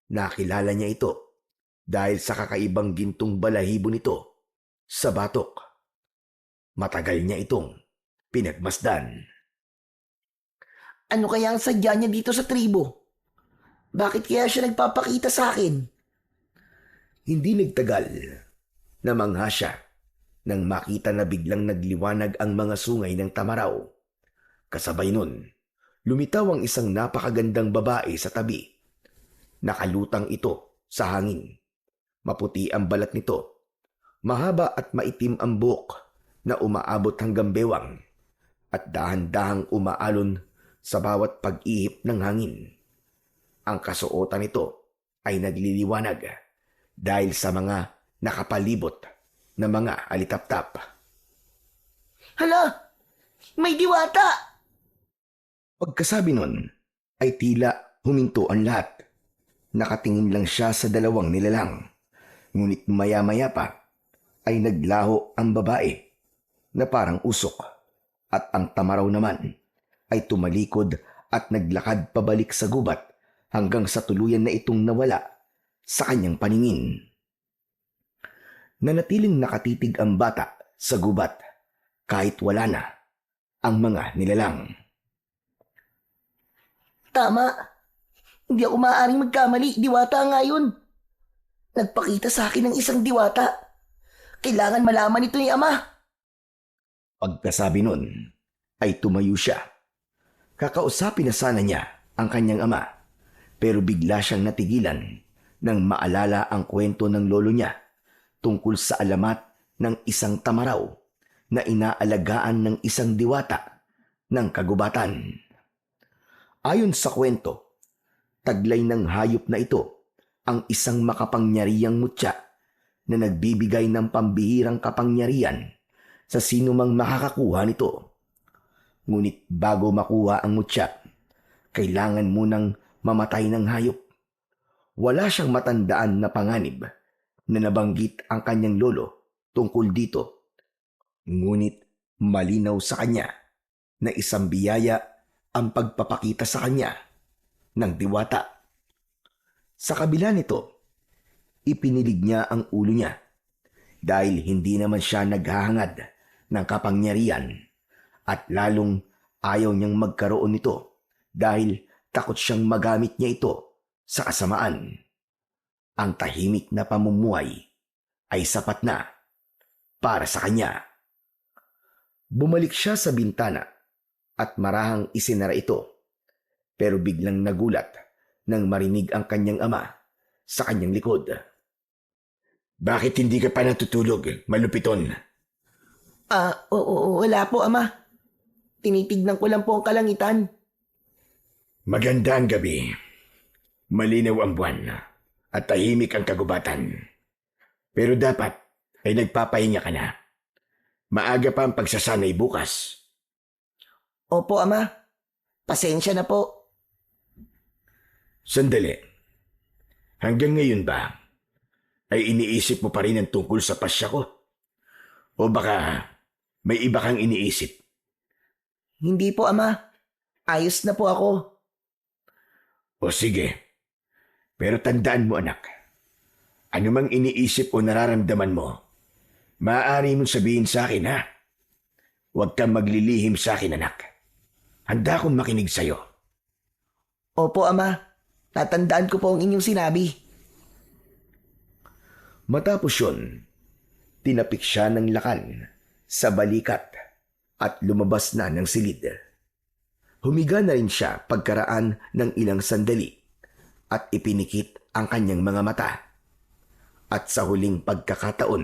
Nakilala niya ito dahil sa kakaibang gintong balahibo nito sa batok. Matagal niya itong pinagmasdan. Ano kaya ang sadya niya dito sa tribo? Bakit kaya siya nagpapakita sa akin? Hindi nagtagal, namangha siya nang makita na biglang nagliwanag ang mga sungay ng tamaraw. Kasabay nun, lumitaw ang isang napakagandang babae sa tabi. Nakalutang ito sa hangin. Maputi ang balat nito. Mahaba at maitim ang buhok na umaabot hanggang bewang at dahan-dahang umaalon sa bawat pag-ihip ng hangin. Ang kasuotan nito ay nagliliwanag dahil sa mga nakapalibot na mga alitaptap. Hala! May diwata! Pagkasabi nun, ay tila huminto ang lahat. Nakatingin lang siya sa dalawang nilalang. Ngunit maya-maya pa, ay naglaho ang babae na parang usok. At ang tamaraw naman ay tumalikod at naglakad pabalik sa gubat hanggang sa tuluyan na itong nawala sa kanyang paningin. Nanatiling nakatitig ang bata sa gubat kahit wala na ang mga nilalang. Tama. Hindi ako maaaring magkamali. Diwata nga yun. Nagpakita sa akin ng isang diwata. Kailangan malaman ito ni Ama. Pagkasabi nun, ay tumayo siya. Kakausapin na sana niya ang kanyang ama, pero bigla siyang natigilan nang maalala ang kwento ng lolo niya tungkol sa alamat ng isang tamaraw na inaalagaan ng isang diwata ng kagubatan. Ayon sa kwento, taglay ng hayop na ito ang isang makapangyarihang mutya na nagbibigay ng pambihirang kapangyarihan sa sino mang makakakuha nito. Ngunit bago makuha ang mutya, kailangan munang mamatay ng hayop. Wala siyang matandaan na panganib na nabanggit ang kanyang lolo tungkol dito. Ngunit malinaw sa kanya na isang biyaya ang pagpapakita sa kanya ng diwata. Sa kabila nito, ipinilig niya ang ulo niya dahil hindi naman siya naghahangad ng kapangyarihan at lalong ayaw niyang magkaroon nito dahil takot siyang magamit niya ito sa kasamaan. Ang tahimik na pamumuhay ay sapat na para sa kanya. Bumalik siya sa bintana at marahang isinara ito, pero biglang nagulat nang marinig ang kanyang ama sa kanyang likod. Bakit hindi ka pa natutulog, malupiton? Wala po, Ama. Tinitignan ko lang po ang kalangitan. Maganda ang gabi. Malinaw ang buwan at tahimik ang kagubatan. Pero dapat ay nagpapahinga ka na. Maaga pa ang pagsasanay bukas. Opo, Ama. Pasensya na po. Sandali. Hanggang ngayon ba ay iniisip mo pa rin ang tungkol sa pasya ko? O baka may iba kang iniisip? Hindi po, Ama. Ayos na po ako. O sige. Pero tandaan mo, anak. Ano mang iniisip o nararamdaman mo, maaari mong sabihin sa akin, ha? Huwag kang maglilihim sa akin, anak. Handa akong makinig sa'yo. Opo, Ama. Tatandaan ko po ang inyong sinabi. Matapos yun, tinapik siya ng lakan sa balikat at lumabas na ng silid. Humiga na rin siya pagkaraan ng ilang sandali at ipinikit ang kanyang mga mata. At sa huling pagkakataon,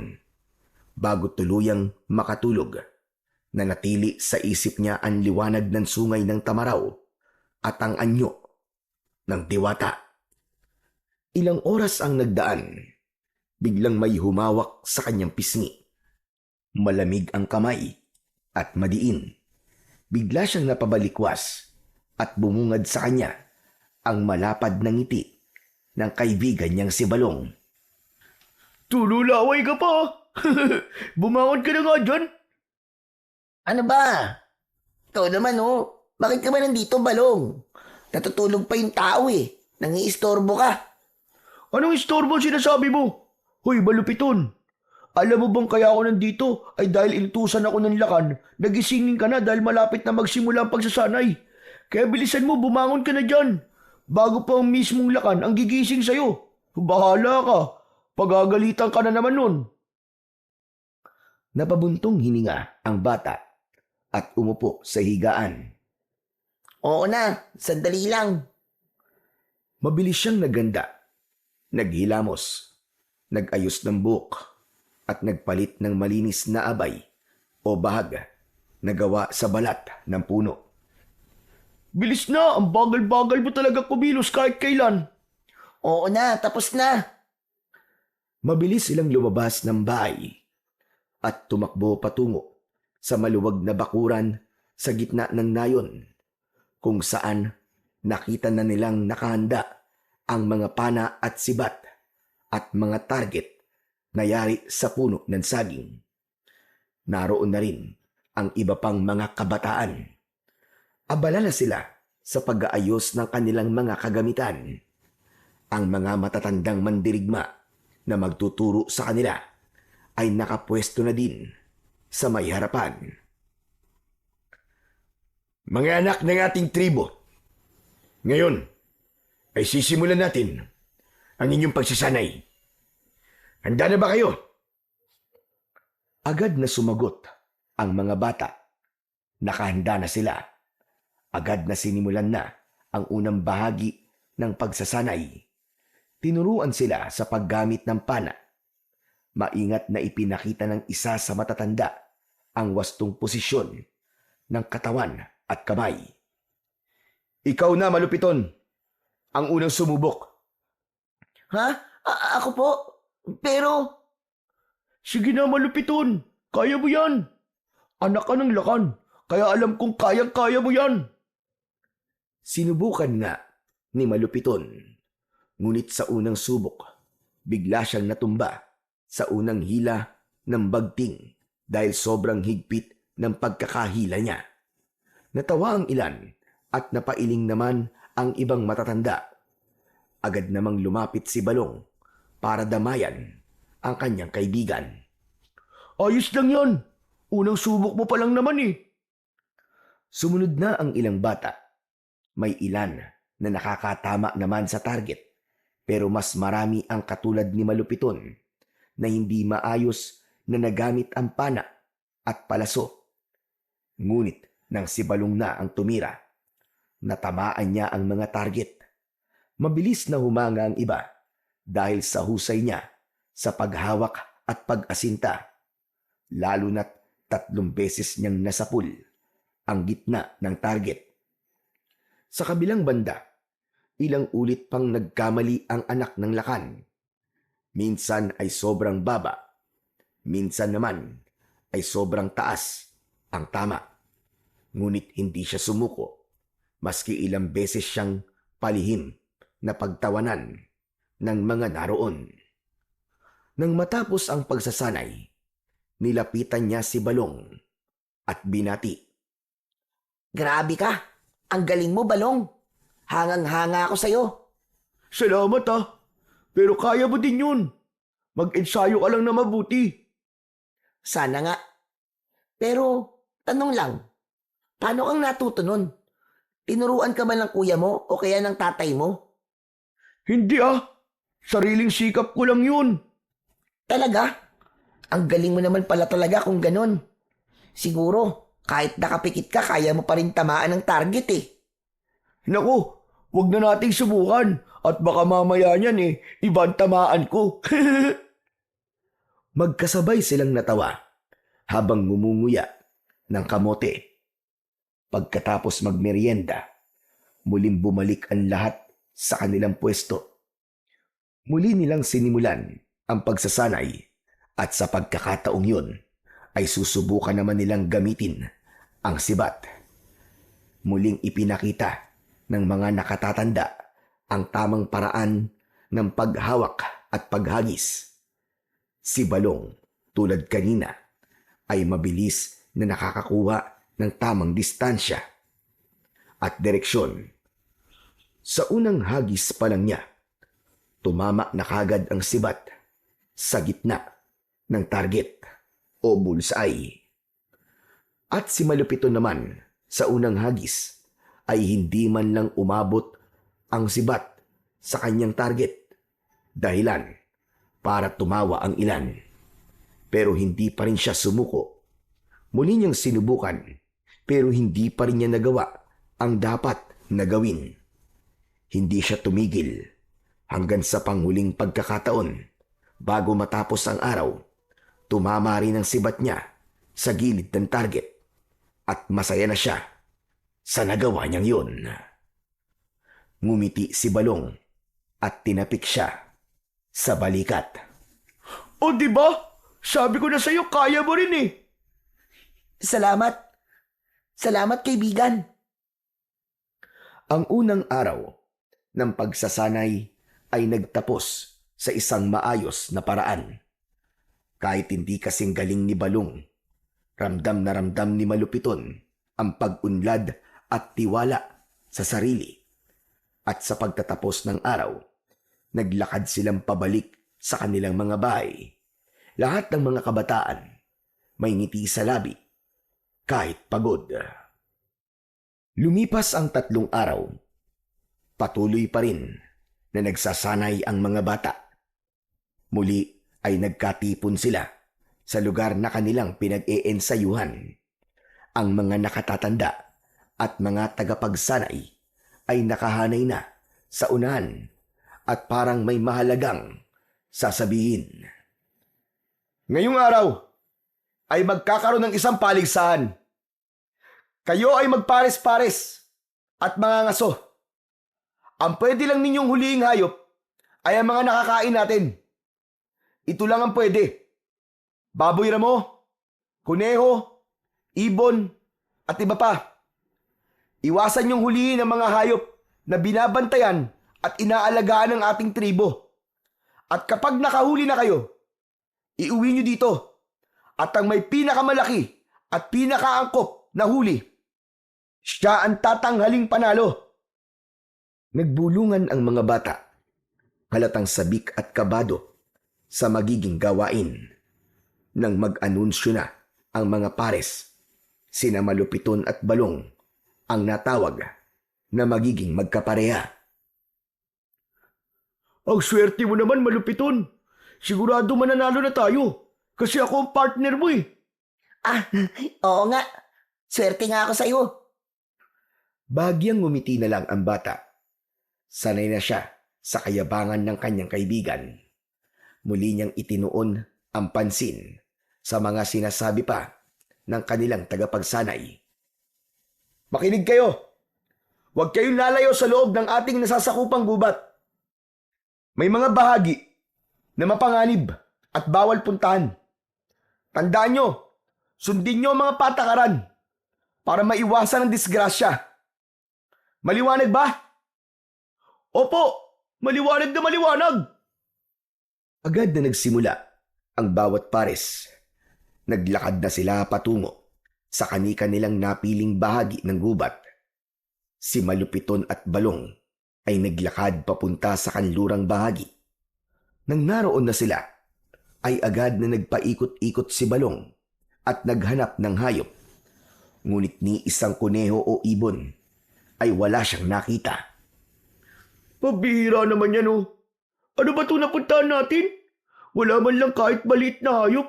bago tuluyang makatulog, nanatili sa isip niya ang liwanag ng sungay ng tamaraw at ang anyo ng diwata. Ilang oras ang nagdaan, biglang may humawak sa kanyang pisngi. Malamig ang kamay at madiin. Bigla siyang napabalikwas at bumungad sa kanya ang malapad na ngiti ng kaibigan niyang si Balong. Tululaway ka pa! Bumangon ka na nga dyan! Ano ba? Ikaw naman, oh. Bakit ka ba nandito, Balong? Natutulog pa yung tao eh. Nangiistorbo ka. Anong istorbo sinasabi mo? Hoy, malupiton! Alam mo bang kaya ako nandito ay dahil inutusan ako ng lakan, nagisingin ka na dahil malapit na magsimula ang pagsasanay. Kaya bilisan mo, bumangon ka na dyan. Bago pa ang mismong lakan ang gigising sa'yo. Bahala ka. Pagagalitan ka na naman nun. Napabuntong hininga ang bata at umupo sa higaan. Oo na, sandali lang. Mabilis siyang naganda, naghilamos, nag-ayos ng buhok at nagpalit ng malinis na abay o bahag na gawa sa balat ng puno. Bilis na, ang bagal-bagal mo talaga kumilos kahit kailan. Oo na, tapos na. Mabilis silang lumabas ng bahay at tumakbo patungo sa maluwag na bakuran sa gitna ng nayon, kung saan nakita na nilang nakahanda ang mga pana at sibat at mga target na yari sa puno ng saging. Naroon na rin ang iba pang mga kabataan. Abala na sila sa pag-aayos ng kanilang mga kagamitan. Ang mga matatandang mandirigma na magtuturo sa kanila ay nakapwesto na din sa may harapan. Mga anak ng ating tribo, ngayon ay sisimulan natin ang inyong pagsasanay. Handa na ba kayo? Agad na sumagot ang mga bata. Nakahanda na sila. Agad na sinimulan na ang unang bahagi ng pagsasanay. Tinuruan sila sa paggamit ng pana. Maingat na ipinakita ng isa sa matatanda ang wastong posisyon ng katawan at kamay. Ikaw na, Malupiton, ang unang sumubok. Ha? Ako po? Pero, Sige na, Malupiton, kaya mo yan. Anak ka ng lakan, kaya alam kong kayang-kaya mo yan. Sinubukan nga ni Malupiton. Ngunit sa unang subok, bigla siyang natumba sa unang hila ng bagting dahil sobrang higpit ng pagkakahila niya. Natawa ang ilan at napailing naman ang ibang matatanda. Agad namang lumapit si Balong para damayan ang kanyang kaibigan. Ayos lang yan. Unang subok mo pa lang naman eh. Sumunod na ang ilang bata. May ilan na nakakatama naman sa target, pero mas marami ang katulad ni Malupiton na hindi maayos na nagamit ang pana at palaso. Ngunit nang si Balong na ang tumira, natamaan niya ang mga target. Mabilis na humanga ang iba dahil sa husay niya sa paghawak at pag-asinta, lalo na't 3 beses niyang nasapul ang gitna ng target. Sa kabilang banda, ilang ulit pang nagkamali ang anak ng lakan. Minsan ay sobrang baba, minsan naman ay sobrang taas ang tama. Ngunit hindi siya sumuko, maski ilang beses siyang palihim na pagtawanan ng mga naroon. Nang matapos ang pagsasanay, nilapitan niya si Balong at binati. grabe ka. Ang galing mo, Balong. Hangang-hanga ako sa'yo. Salamat ah, pero kaya mo din yun. Mag-ensayo ka lang na mabuti. Sana nga. Pero, tanong lang, paano kang natuto nun? Tinuruan ka ba ng kuya mo o kaya ng tatay mo? Hindi ah, sariling sikap ko lang yun. Talaga? Ang galing mo naman pala talaga kung ganun. Siguro, kahit nakapikit ka, kaya mo pa rin tamaan ng target eh. Naku, wag na nating subukan at baka mamaya niyan ibang tamaan ko. Magkasabay silang natawa habang ngumunguya ng kamote. Pagkatapos magmerienda, muling bumalik ang lahat sa kanilang pwesto. Muli nilang sinimulan ang pagsasanay at sa pagkakataong yun ay susubukan naman nilang gamitin ang sibat. Muling ipinakita ng mga nakatatanda ang tamang paraan ng paghawak at paghagis. Si Balong, tulad kanina, ay mabilis na nakakakuha ng tamang distansya at direksyon. Sa unang hagis pa lang niya, tumama na kagad ang sibat sa gitna ng target o bullseye. At si Malupiton naman sa unang hagis ay hindi man lang umabot ang sibat sa kanyang target. Dahilan para tumawa ang ilan. Pero hindi pa rin siya sumuko. Muli niyang sinubukan pero hindi pa rin niya nagawa ang dapat na gawin. Hindi siya tumigil hanggang sa panghuling pagkakataon bago matapos ang araw. Tumama rin ang sibat niya sa gilid ng target at masaya na siya sa nagawa niyang yun. Ngumiti si Balong at tinapik siya sa balikat. O di ba? Sabi ko na sa'yo, kaya mo rin eh. Salamat. Salamat, kaibigan. Ang unang araw ng pagsasanay ay nagtapos sa isang maayos na paraan. Kahit hindi kasing galing ni Balong, ramdam na ramdam ni Malupiton ang pag-unlad at tiwala sa sarili. At sa pagtatapos ng araw, naglakad silang pabalik sa kanilang mga bahay. Lahat ng mga kabataan may ngiti sa labi, kahit pagod. Lumipas ang 3 araw. Patuloy pa rin na nagsasanay ang mga bata. Muli ay nagkatipon sila sa lugar na kanilang pinag-eensayuhan. Ang mga nakatatanda at mga tagapagsanay ay nakahanay na sa unahan at parang may mahalagang sasabihin. Ngayong araw ay magkakaroon ng isang paligsahan. Kayo ay magpares-pares at mga ngaso. Ang pwede lang ninyong huliing hayop ay ang mga nakakain natin. Ito lang ang pwede. Baboy ramo, kuneho, ibon, at iba pa. Iwasan niyong hulihin ang mga hayop na binabantayan at inaalagaan ng ating tribo. At kapag nakahuli na kayo, iuwi niyo dito. At ang may pinakamalaki at pinakaangkop na huli, siya ang tatanghaling panalo. Nagbulungan ang mga bata, halatang sabik at kabado sa magiging gawain. Nang mag-anunsyo na ang mga pares, sina Malupiton at Balong ang natawag na magiging magkapareha. Ang swerte mo naman, Malupiton. Sigurado mananalo na tayo kasi ako ang partner mo eh. Ah, oo nga. Swerte nga ako sa'yo. Bagyang ngumiti na lang ang bata. Sanay na siya sa kayabangan ng kanyang kaibigan. Muli niyang itinuon ang pansin sa mga sinasabi pa ng kanilang tagapagsanay. Makinig kayo! Huwag kayong lalayo sa loob ng ating nasasakupang gubat. May mga bahagi na mapanganib at bawal puntahan. Tandaan nyo, sundin nyo ang mga patakaran para maiwasan ang disgrasya. Maliwanag ba? Opo, maliwanag na maliwanag! Agad na nagsimula ang bawat pares. Naglakad na sila patungo sa kani-kanilang napiling bahagi ng gubat. Si Malupiton at Balong ay naglakad papunta sa kanlurang bahagi. Nang naroon na sila, ay agad na nagpaikot-ikot si Balong at naghanap ng hayop. Ngunit ni isang kuneho o ibon ay wala siyang nakita. Pabihira naman yan oh. Ano ba ito napuntahan natin? Wala man lang kahit maliit na hayop.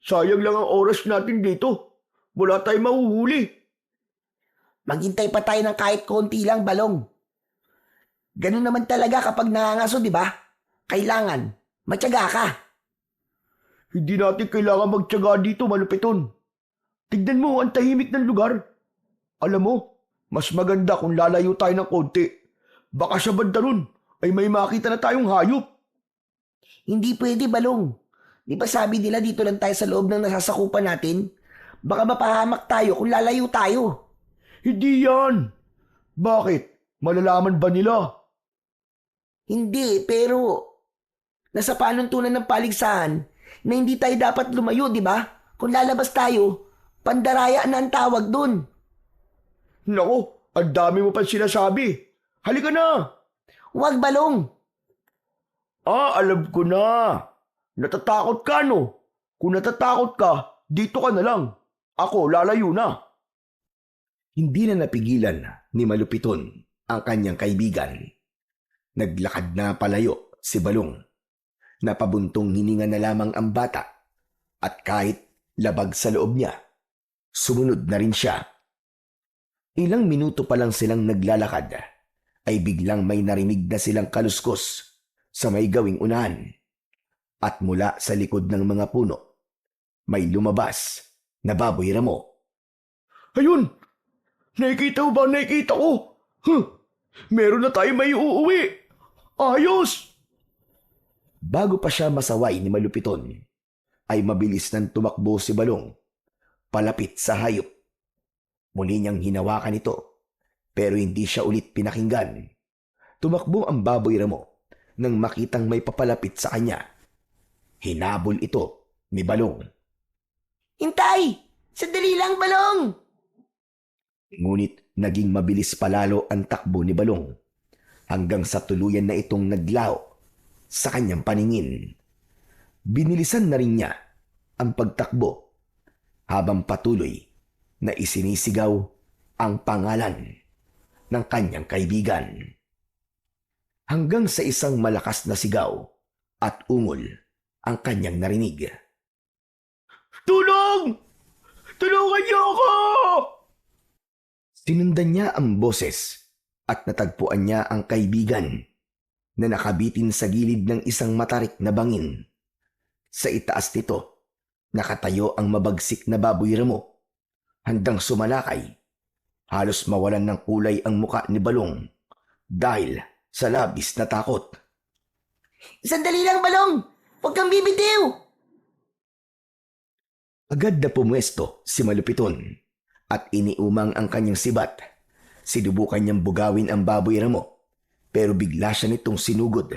Sayang lang ang oras natin dito. Wala tayong mahuhuli. Maghintay pa tayo ng kahit konti lang, Balong. Ganun naman talaga kapag nangangaso, di ba? Kailangan, matyaga ka. Hindi natin kailangan magtyaga dito, Malupiton. Tignan mo ang tahimik ng lugar. Alam mo, mas maganda kung lalayo tayo ng konti. Baka sa banda ron ay may makita na tayong hayop. Hindi pwede, Balong. Di ba sabi nila dito lang tayo sa loob ng nasasakupan natin? Baka mapahamak tayo kung lalayo tayo. Hindi yan. Bakit? Malalaman ba nila? Hindi, pero nasa panuntunan ng paligsahan na hindi tayo dapat lumayo, di ba? Kung lalabas tayo, pandaraya na ang tawag dun. Naku, ang dami mo pa sinasabi. Halika na! Huwag, Balong. Alam ko na. Natatakot ka, no? Kung natatakot ka, dito ka na lang. Ako, lalayo na. Hindi na napigilan ni Malupiton ang kanyang kaibigan. Naglakad na palayo si Balong. Napabuntong hininga na lamang ang bata at kahit labag sa loob niya, sumunod na rin siya. Ilang minuto pa lang silang naglalakad ay biglang may narinig na silang kaluskos sa may gawing unahan. At mula sa likod ng mga puno, may lumabas na baboy ramo. Ayun! Nakikita mo ba? Nakikita ko! Meron na tayo may uuwi! Ayos! Bago pa siya masaway ni Malupiton, ay mabilis nang tumakbo si Balong palapit sa hayop. Muli niyang hinawakan ito, pero hindi siya ulit pinakinggan. Tumakbo ang baboy ramo nang makitang may papalapit sa kanya. Hinabol ito ni Balong. Hintay! Sandali lang, Balong! Ngunit naging mabilis palalo ang takbo ni Balong hanggang sa tuluyan na itong naglaho sa kanyang paningin. Binilisan na rin niya ang pagtakbo habang patuloy na isinisigaw ang pangalan ng kanyang kaibigan. hanggang sa isang malakas na sigaw at ungol ang kanyang narinig. Tulong! Tulungan niyo ako! Sinundan niya ang boses at natagpuan niya ang kaibigan na nakabitin sa gilid ng isang matarik na bangin. Sa itaas nito, nakatayo ang mabagsik na baboy ramo, handang sumalakay. Halos mawalan ng kulay ang muka ni Balong dahil sa labis na takot. Sandali lang, Balong! Huwag kang bibitiw! Agad na pumwesto si Malupiton at iniumang ang kanyang sibat. Sinubukan niyang bugawin ang baboy ramo pero bigla siya nitong sinugod.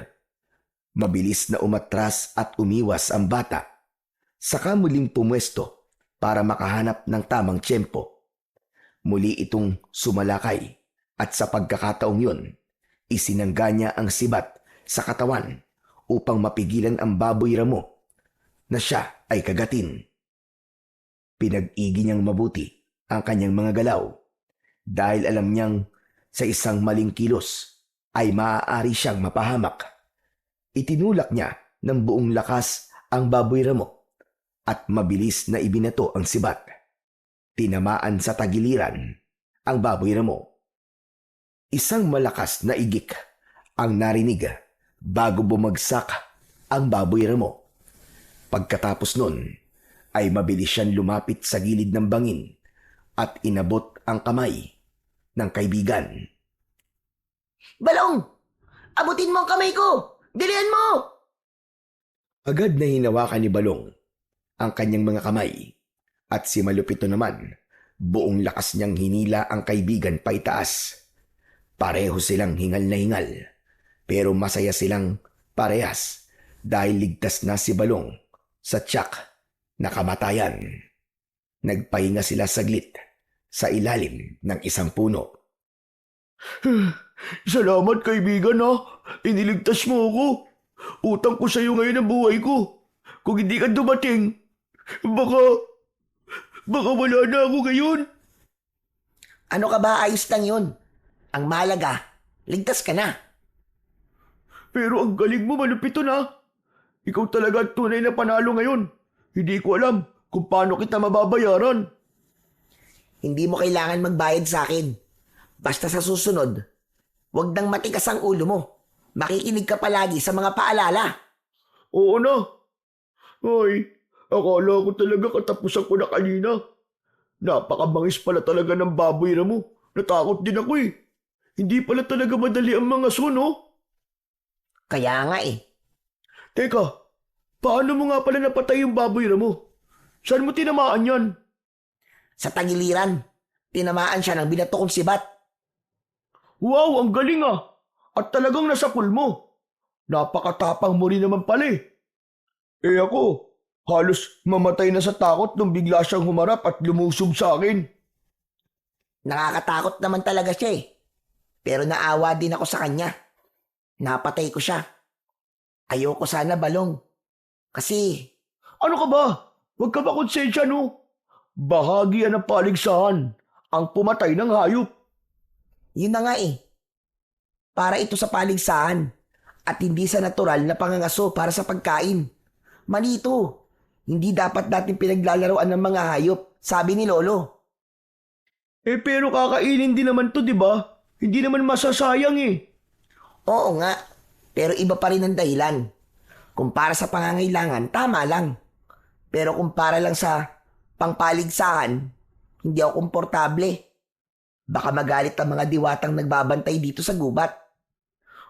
Mabilis na umatras at umiwas ang bata. Saka muling pumwesto para makahanap ng tamang tiyempo. Muli itong sumalakay at sa pagkakataong yun, isinangga niya ang sibat sa katawan upang mapigilan ang baboy ramo na siya ay kagatin. Pinag-igi niyang mabuti ang kanyang mga galaw dahil alam niyang sa isang maling kilos ay maaari siyang mapahamak. Itinulak niya ng buong lakas ang baboy ramo at mabilis na ibinato ang sibat. Tinamaan sa tagiliran ang baboy ramo. Isang malakas na igik ang narinig bago bumagsak ang baboy ramo. Pagkatapos nun, ay mabilis siyang lumapit sa gilid ng bangin at inabot ang kamay ng kaibigan. Balong! Abutin mo ang kamay ko! Dalian mo! Agad na hinawakan ni Balong ang kanyang mga kamay at si Malupito naman, buong lakas niyang hinila ang kaibigan paitaas. Pareho silang hingal na hingal, pero masaya silang parehas dahil ligtas na si Balong sa tiyak na kamatayan. Nagpahinga sila saglit sa ilalim ng isang puno. Salamat kaibigan ha. Iniligtas mo ako. Utang ko sa iyo ngayon ang buhay ko. Kung hindi ka dumating, baka wala na ako ngayon. Ano ka ba? Ayos lang yun. Ang mahalaga, ligtas ka na. Pero ang galing mo, Malupito na. Ikaw talaga ang tunay na panalo ngayon. Hindi ko alam kung paano kita mababayaran. Hindi mo kailangan magbayad sa akin. Basta sa susunod, huwag nang matigas ang ulo mo. Makikinig ka palagi sa mga paalala. Oo na. Ay, akala ko talaga katapusan ko na kanina. Napakabangis pala talaga ng baboy ramo. Natakot din ako eh. Hindi pala talaga madali ang mga suno. Kaya nga eh. Teka, paano mo nga pala napatay yung baboy ramo? Saan mo tinamaan yan? Sa tagiliran, tinamaan siya ng binato kong sibat. Wow, ang galing ah! At talagang nasapul mo. Napakatapang mo rin naman pala eh. Eh ako, halos mamatay na sa takot nung bigla siyang humarap at lumusob sa akin. Nakakatakot naman talaga siya eh. Pero naawa din ako sa kanya. Napatay ko siya. Ayoko sana, Balong. Kasi Ano ka ba? Huwag ka ba konsensya no? Bahagi yan ng paligsahan ang pumatay ng hayop. yun na nga eh. Para ito sa paligsahan at hindi sa natural na pangangaso para sa pagkain. Manito, hindi dapat natin pinaglalaroan ng mga hayop, sabi ni Lolo. Eh pero kakainin din naman to, di ba? Hindi naman masasayang eh. Oo nga, pero iba pa rin ang dahilan. Kung para sa pangangailangan, tama lang. Pero kung para lang sa pangpaligsahan, hindi ako komportable. Baka magalit ang mga diwatang nagbabantay dito sa gubat.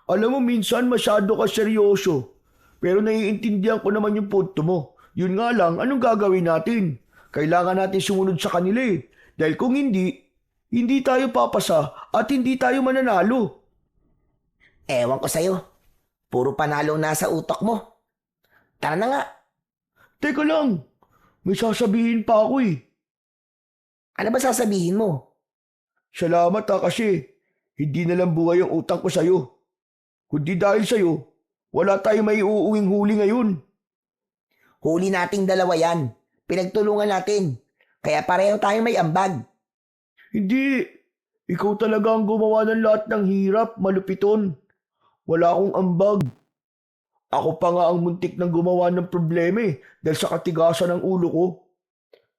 Alam mo, minsan masyado ka seryoso. Pero naiintindihan ko naman yung punto mo. Yun nga lang, anong gagawin natin? Kailangan natin sumunod sa kanila eh. Dahil kung hindi tayo papasa at hindi tayo mananalo. Ewan ko sa'yo. Puro panalo nasa utak mo. Tara na nga. Teka lang, may sasabihin pa ako eh. Ano ba sasabihin mo? Salamat ha kasi hindi na lang buhay ang utang ko sa'yo. Kundi dahil sa'yo, wala tayong may uuwing huli ngayon. Huli nating dalawa yan. Pinagtulungan natin. Kaya pareho tayong may ambag. Hindi, ikaw talaga ang gumawa ng lahat ng hirap, Malupiton. Wala akong ambag. Ako pa nga ang muntik ng gumawa ng problema dahil sa katigasan ng ulo ko.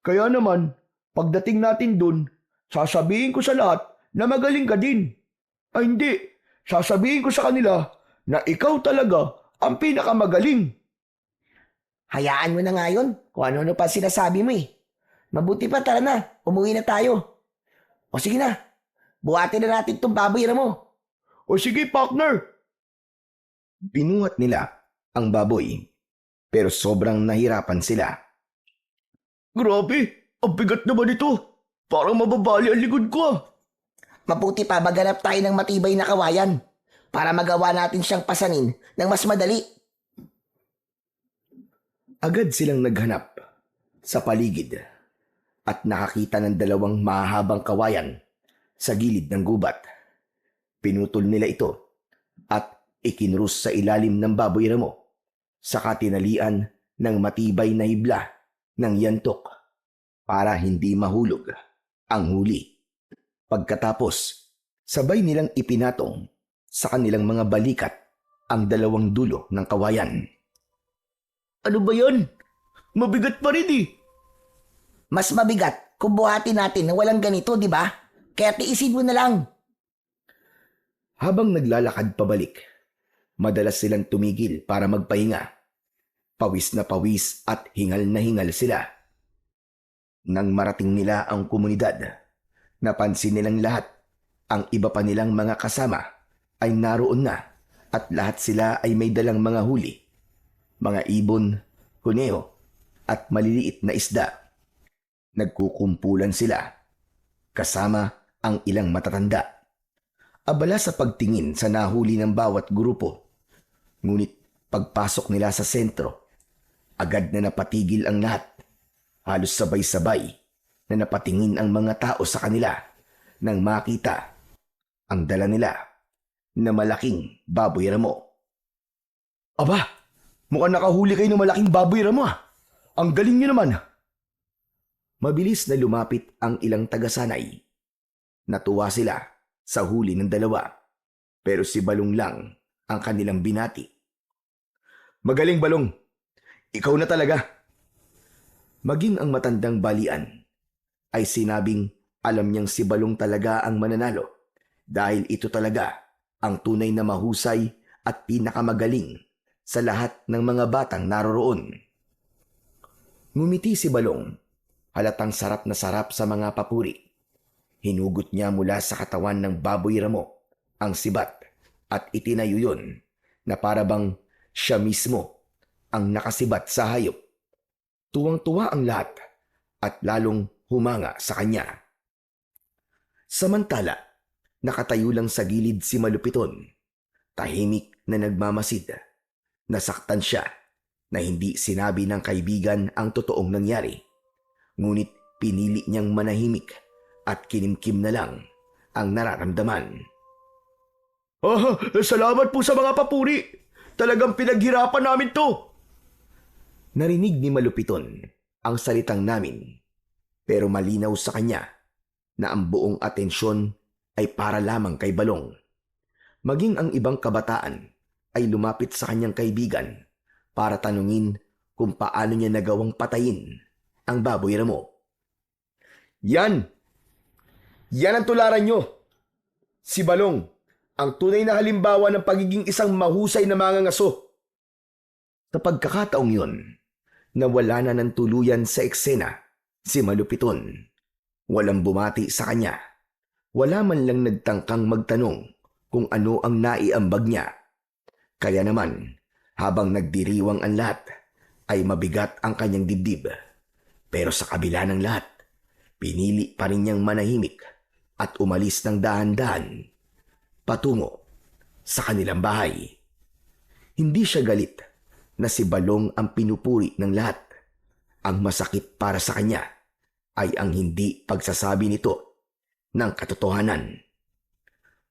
Kaya naman, pagdating natin dun, sasabihin ko sa lahat na magaling ka din. Ay hindi, sasabihin ko sa kanila na ikaw talaga ang pinakamagaling. Hayaan mo na nga yun kung ano-ano pa sinasabi mo eh. Mabuti pa, tara na, umuwi na tayo. O sige na, buhatin na natin itong baboy mo. O sige, partner. Binuhat nila ang baboy, pero sobrang nahirapan sila. Grabe, ang bigat naman ito. Parang mababali ang likod ko. Mabuti pa maghanap tayo ng matibay na kawayan para magawa natin siyang pasanin ng mas madali. Agad silang naghanap sa paligid at nakakita ng dalawang mahabang kawayan sa gilid ng gubat. Pinutol nila ito at ikinrus sa ilalim ng baboy ramo sa katinalian ng matibay na hibla ng yantok para hindi mahulog ang huli. Pagkatapos, sabay nilang ipinatong sa kanilang mga balikat ang dalawang dulo ng kawayan. Ano ba yan? Mabigat pa rin Mas mabigat kung buhatin natin na walang ganito, di ba? Kaya tiisin mo na lang. Habang naglalakad pabalik, madalas silang tumigil para magpahinga. Pawis na pawis at hingal na hingal sila. Nang marating nila ang komunidad, napansin nilang lahat ang iba pa nilang mga kasama ay naroon na at lahat sila ay may dalang mga huli, mga ibon, kuneho at maliliit na isda. Nagkukumpulan sila kasama ang ilang matatanda. Abala sa pagtingin sa nahuli ng bawat grupo. Ngunit pagpasok nila sa sentro, agad na napatigil ang lahat. Halos sabay-sabay na napatingin ang mga tao sa kanila nang makita ang dala nila na malaking baboy ramo. Aba, mukhang nakahuli kayo ng malaking baboy ramo. Ang galing nyo naman. Mabilis na lumapit ang ilang tagasanay. Natuwa sila sa huli ng dalawa, pero si Balong lang ang kanilang binati. Magaling, Balong. Ikaw na talaga. Maging ang matandang balian ay sinabing alam niyang si Balong talaga ang mananalo dahil ito talaga ang tunay na mahusay at pinakamagaling sa lahat ng mga batang naroroon. Ngumiti si Balong, halatang sarap na sarap sa mga papuri. Hinugot niya mula sa katawan ng baboy ramo ang sibat at itinayo yun na parabang siya mismo ang nakasibat sa hayop. Tuwang-tuwa ang lahat at lalong humanga sa kanya. Samantala, nakatayo lang sa gilid si Malupiton, tahimik na nagmamasid. Nasaktan siya na hindi sinabi ng kaibigan ang totoong nangyari. Ngunit pinili niyang manahimik at kinimkim na lang ang nararamdaman. Salamat po sa mga papuri. Talagang pinaghirapan namin to. Narinig ni Malupiton ang salitang namin, pero malinaw sa kanya na ang buong atensyon ay para lamang kay Balong. Maging ang ibang kabataan ay lumapit sa kanyang kaibigan para tanungin kung paano niya nagawang patayin ang baboy ramo. Yan ang tularan nyo. Si Balong, ang tunay na halimbawa ng pagiging isang mahusay na mangangaso. Sa pagkakataong yun, nawala na ng tuluyan sa eksena si Malupiton. Walang bumati sa kanya. Wala man lang nagtangkang magtanong kung ano ang naiambag niya. Kaya naman, habang nagdiriwang ang lahat, ay mabigat ang kanyang dibdib. Pero sa kabila ng lahat, pinili pa rin niyang manahimik at umalis ng dahan-dahan patungo sa kanilang bahay. Hindi siya galit na si Balong ang pinupuri ng lahat. Ang masakit para sa kanya ay ang hindi pagsasabi nito ng katotohanan.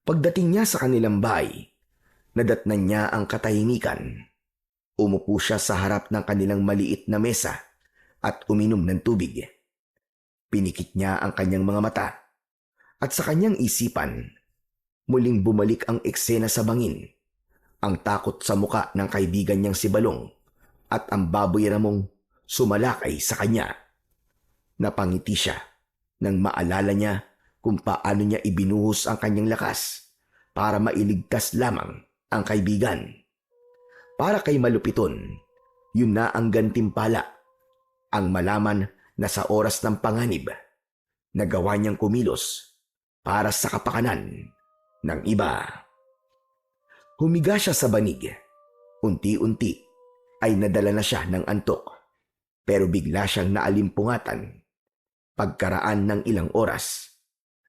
Pagdating niya sa kanilang bahay, nadatnan niya ang katahimikan. Umupo siya sa harap ng kanilang maliit na mesa at uminom ng tubig. Pinikit niya ang kanyang mga mata at sa kanyang isipan, muling bumalik ang eksena sa bangin ang takot sa muka ng kaibigan niyang si Balong at ang baboy ramong sumalakay sa kanya. Napangiti siya nang maalala niya kung paano niya ibinuhos ang kanyang lakas para mailigtas lamang ang kaibigan. Para kay Malupiton, yun na ang gantimpala, ang malaman na sa oras ng panganib, nagawa niyang kumilos para sa kapakanan ng iba. Humiga siya sa banig. Unti-unti ay nadala na siya ng antok, pero bigla siyang naalimpungatan. Pagkaraan ng ilang oras,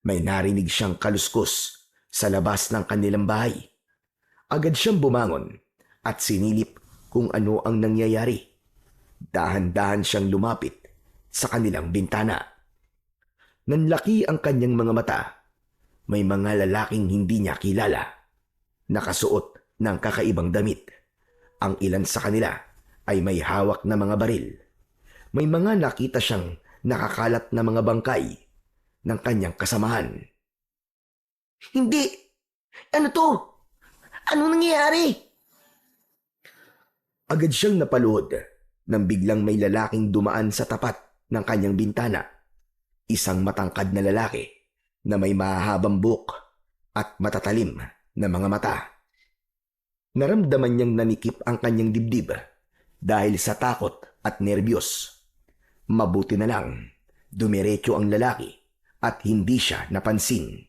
may narinig siyang kaluskos sa labas ng kanilang bahay. Agad siyang bumangon at sinilip kung ano ang nangyayari. Dahan-dahan siyang lumapit sa kanilang bintana. Nanlaki ang kanyang mga mata. May mga lalaking hindi niya kilala, nakasuot ng kakaibang damit. Ang ilan sa kanila ay may hawak na mga baril. May mga nakita siyang nakakalat na mga bangkay ng kanyang kasamahan. Hindi! Ano to? Ano nangyayari? Agad siyang napaluhod nang biglang may lalaking dumaan sa tapat ng kanyang bintana. Isang matangkad na lalaki na may mahahabang buhok at matatalim na mga mata. Naramdaman niyang nanikip ang kanyang dibdib dahil sa takot at nerbiyos. Mabuti na lang, dumiretso ang lalaki at hindi siya napansin.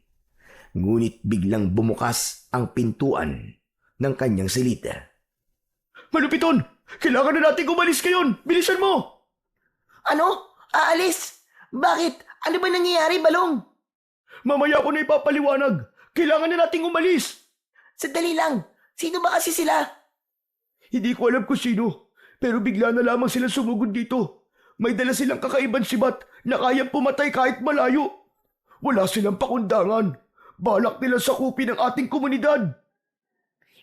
Ngunit biglang bumukas ang pintuan ng kanyang silid. Malupiton! Kailangan na natin umalis ngayon! Bilisan mo! Ano? Aalis? Bakit? Ano ba nangyayari, Balong? Mamaya ko na ipapaliwanag. Kailangan na nating umalis. Sandali lang. Sino ba kasi sila? Hindi ko alam kung sino, pero bigla na lamang sila sumugod dito. May dala silang kakaibang sibat na kayang pumatay kahit malayo. Wala silang pakundangan. Balak nila sakupin ang ating komunidad.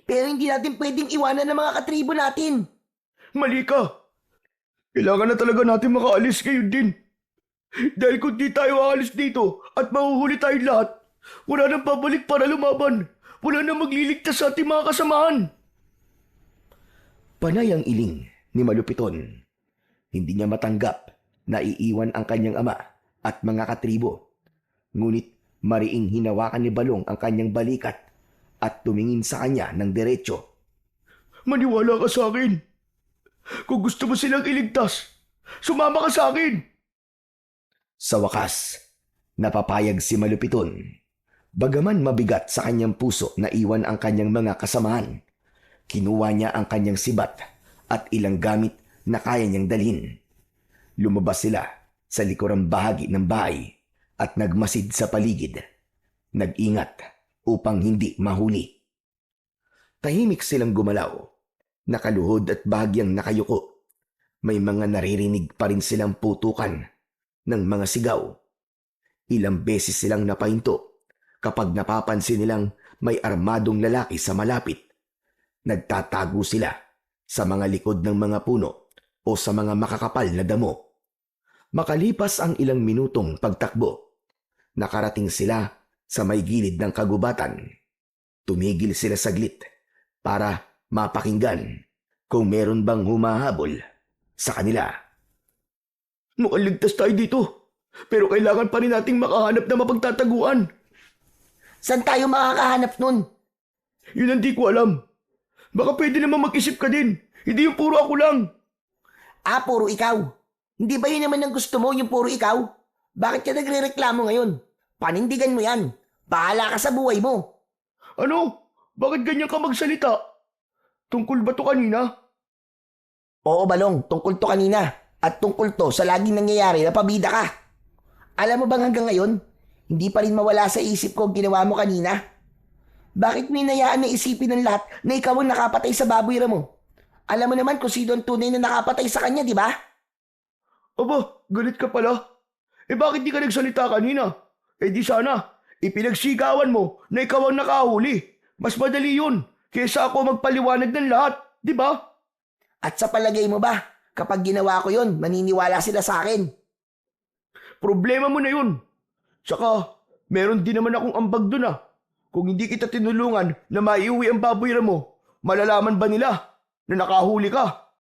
Pero hindi natin pwedeng iwanan ng mga katribo natin. Mali ka. Kailangan na talaga natin makaalis ngayon din. Dahil kung di tayo aalis dito at mahuhuli tayong lahat, wala nang pabalik para lumaban. Wala nang magliligtas sa ating mga kasamahan. Panay ang iling ni Malupiton. Hindi niya matanggap na iiwan ang kanyang ama at mga katribo. Ngunit mariing hinawakan ni Balong ang kanyang balikat at tumingin sa kanya ng diretso. Maniwala ka sa akin. Kung gusto mo silang iligtas, sumama ka sa akin. Sa wakas, napapayag si Malupiton. Bagaman mabigat sa kanyang puso na iwan ang kanyang mga kasamahan, kinuha niya ang kanyang sibat at ilang gamit na kaya niyang dalhin. Lumabas sila sa likurang bahagi ng bahay at nagmasid sa paligid. Nag-ingat upang hindi mahuli. Tahimik silang gumalaw, nakaluhod at bahagyang nakayuko. May mga naririnig pa rin silang putukan ng mga sigaw. Ilang beses silang napahinto kapag napapansin nilang may armadong lalaki sa malapit. Nagtatago sila sa mga likod ng mga puno o sa mga makakapal na damo. Makalipas ang ilang minutong pagtakbo, nakarating sila sa may gilid ng kagubatan. Tumigil sila saglit para mapakinggan kung meron bang humahabol sa kanila. Mukhang ligtas tayo dito, pero kailangan pa rin nating makahanap na mapagtataguan. Saan tayo makakahanap nun? Yun ang di ko alam. Baka pwede naman mag-isip ka din. Hindi yung puro ako lang. Ah, puro ikaw. Hindi ba yun naman ang gusto mo, yung puro ikaw? Bakit ka nagre-reklamo ngayon? Panindigan mo yan. Bahala ka sa buhay mo. Ano? Bakit ganyan ka magsalita? Tungkol ba to kanina? Oo, Balong, tungkol to kanina. At tungkol to sa laging nangyayari na pabida ka. Alam mo bang hanggang ngayon, hindi pa rin mawala sa isip ko ang ginawa mo kanina? Bakit mo hinayaan na isipin ng lahat na ikaw ang nakapatay sa baboy mo? Alam mo naman kung sino ang tunay na nakapatay sa kanya, di ba? Aba, galit ka pala. Eh bakit di ka nagsalita kanina? Eh di sana, ipinagsigawan mo na ikaw ang nakahuli. Mas madali yun, kaysa ako magpaliwanag ng lahat, di ba? At sa palagay mo ba, kapag ginawa ko yun, maniniwala sila sa akin? Problema mo na yun. Saka, meron din naman akong ambag dun ah. Kung hindi kita tinulungan na maiuwi ang baboy mo, Malalaman ba nila na nakahuli ka?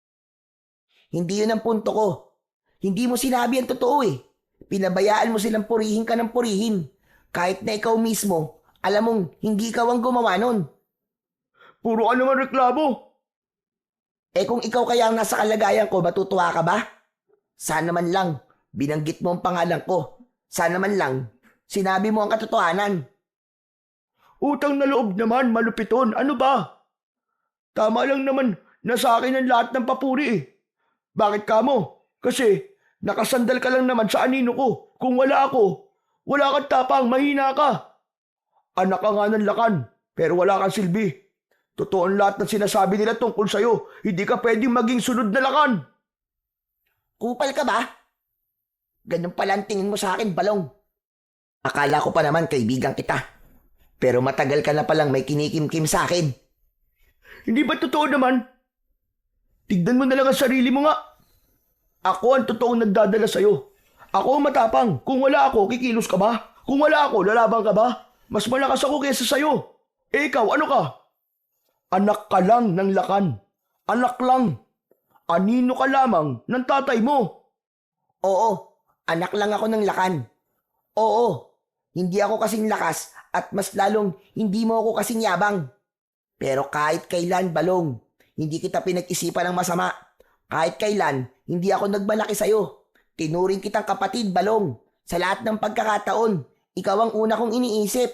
Hindi yun ang punto ko. Hindi mo sinabi ang totoo eh. Pinabayaan mo silang purihin ka ng purihin. Kahit na ikaw mismo, alam mong hindi ikaw ang gumawa nun. Puro ka naman reklamo. Eh kung ikaw kaya ang nasa kalagayan ko, matutuwa ka ba? Sana man lang, binanggit mo ang pangalan ko. Sana man lang, sinabi mo ang katotohanan. Utang na loob naman, Malupiton. Ano ba? Tama lang naman na sa akin ang lahat ng papuri eh. Bakit ka mo? Kasi nakasandal ka lang naman sa anino ko. Kung wala ako, wala kang tapang, mahina ka. Anak ka nga ng lakan, pero wala kang silbi. Totoo ang lahat ng sinasabi nila tungkol sa'yo. Hindi ka pwedeng maging sunod na lakan. Kupal ka ba? Ganun pala ang tingin mo sa akin, Balong. Akala ko pa naman kaibigan kita. Pero matagal ka na palang may kinikimkim sa akin. Hindi ba totoo naman? Tignan mo na lang ang sarili mo nga. Ako ang totoong nagdadala sa'yo. Ako ang matapang. Kung wala ako, kikilos ka ba? Kung wala ako, lalabang ka ba? Mas malakas ako kaysa sa'yo. Eh ikaw, ano ka? Anak ka lang ng lakan. Anak lang. Anino ka lamang ng tatay mo. Oo, anak lang ako ng lakan. Oo, hindi ako kasing lakas at mas lalong hindi mo ako kasing yabang. Pero kahit kailan, Balong, hindi kita pinag-isipan ng masama. Kahit kailan, hindi ako nagmalaki sa'yo. Tinuring kitang kapatid, Balong. Sa lahat ng pagkakataon, ikaw ang una kong iniisip.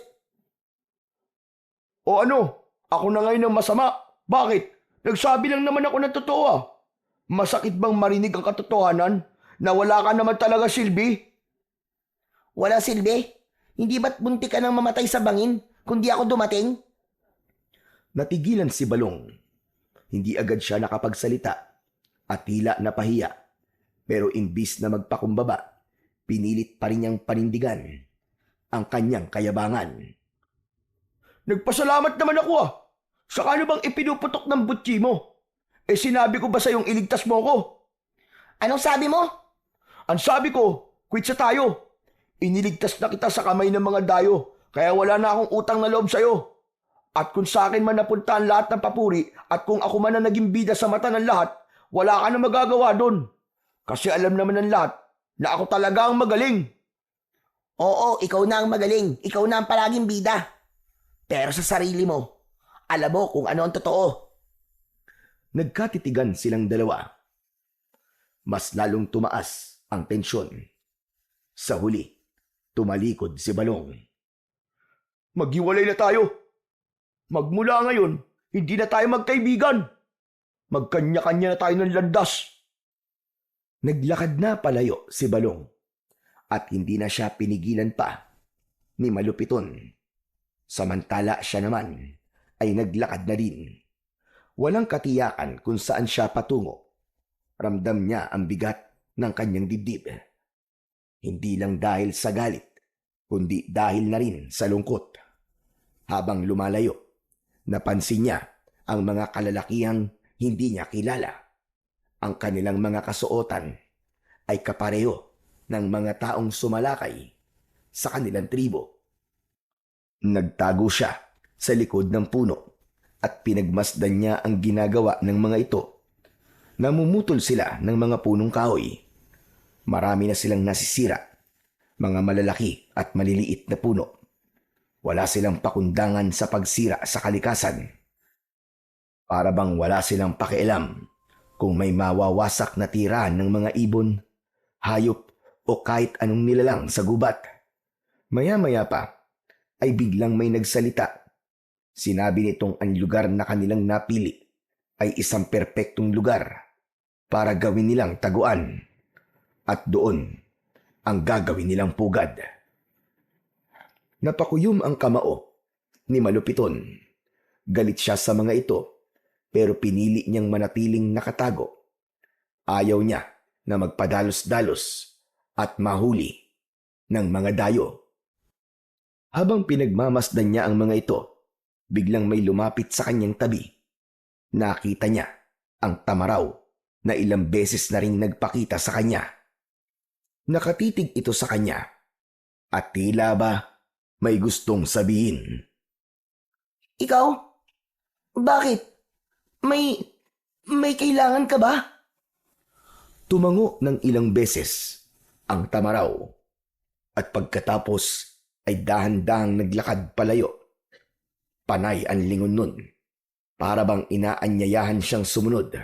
O ano? Ako na ngayon ang masama. Bakit? Nagsabi lang naman ako ng totoo ah. Masakit bang marinig ang katotohanan na wala ka naman talaga silbi? Wala silbi? Hindi ba't bunti ka nang mamatay sa bangin kung di ako dumating? Natigilan si Balong. Hindi agad siya nakapagsalita at tila napahiya. Pero imbis na magpakumbaba, pinilit pa rin niyang panindigan ang kanyang kayabangan. Nagpasalamat naman ako ah. Saka ano bang ipinuputok ng butchi mo? Eh sinabi ko ba sa'yong iligtas mo ako? Anong sabi mo? Ang sabi ko, quit sa tayo. Iniligtas na kita sa kamay ng mga dayo, kaya wala na akong utang na loob sa'yo. At kung sa akin man napunta ang lahat ng papuri, at kung ako man ang naging bida sa mata ng lahat, wala ka na magagawa doon. Kasi alam naman ng lahat na ako talaga ang magaling. Oo, ikaw na ang magaling. Ikaw na ang palaging bida. Pero sa sarili mo, alam mo kung ano ang totoo. Nagkatitigan silang dalawa. Mas lalong tumaas ang tensyon. Sa huli, tumalikod si Balong. Maghiwalay na tayo. Magmula ngayon, hindi na tayo magkaibigan. Magkanya-kanya na tayo ng landas. Naglakad na palayo si Balong at hindi na siya pinigilan pa ni Malupiton. Samantala siya naman ay naglakad na din. Walang katiyakan kung saan siya patungo. Ramdam niya ang bigat ng kanyang dibdib. Hindi lang dahil sa galit, kundi dahil na rin sa lungkot. Habang lumalayo, napansin niya ang mga kalalakihang hindi niya kilala. Ang kanilang mga kasuotan ay kapareho ng mga taong sumalakay sa kanilang tribo. Nagtago siya sa likod ng puno at pinagmasdan niya ang ginagawa ng mga ito. Namumutol sila ng mga punong kahoy. Marami na silang nasisira, mga malalaki at maliliit na puno. Wala silang pakundangan sa pagsira sa kalikasan. Para bang wala silang pakialam kung may mawawasak na tirahan ng mga ibon, hayop o kahit anong nilalang sa gubat. Maya-maya pa ay biglang may nagsalita. Sinabi nitong ang lugar na kanilang napili ay isang perpektong lugar para gawin nilang taguan. At doon ang gagawin nilang pugad. Napakuyom ang kamao ni Malupiton. Galit siya sa mga ito pero pinili niyang manatiling nakatago. Ayaw niya na magpadalos-dalos at mahuli ng mga dayo. Habang pinagmamasdan niya ang mga ito, biglang may lumapit sa kanyang tabi. Nakita niya ang tamaraw na ilang beses na ring nagpakita sa kanya. Nakatitig ito sa kanya at tila ba may gustong sabihin. Ikaw? Bakit? May, may kailangan ka ba? Tumango ng ilang beses ang Tamaraw at pagkatapos ay dahan-dahang naglakad palayo. Panay ang lingon nun, para bang inaanyayahan siyang sumunod.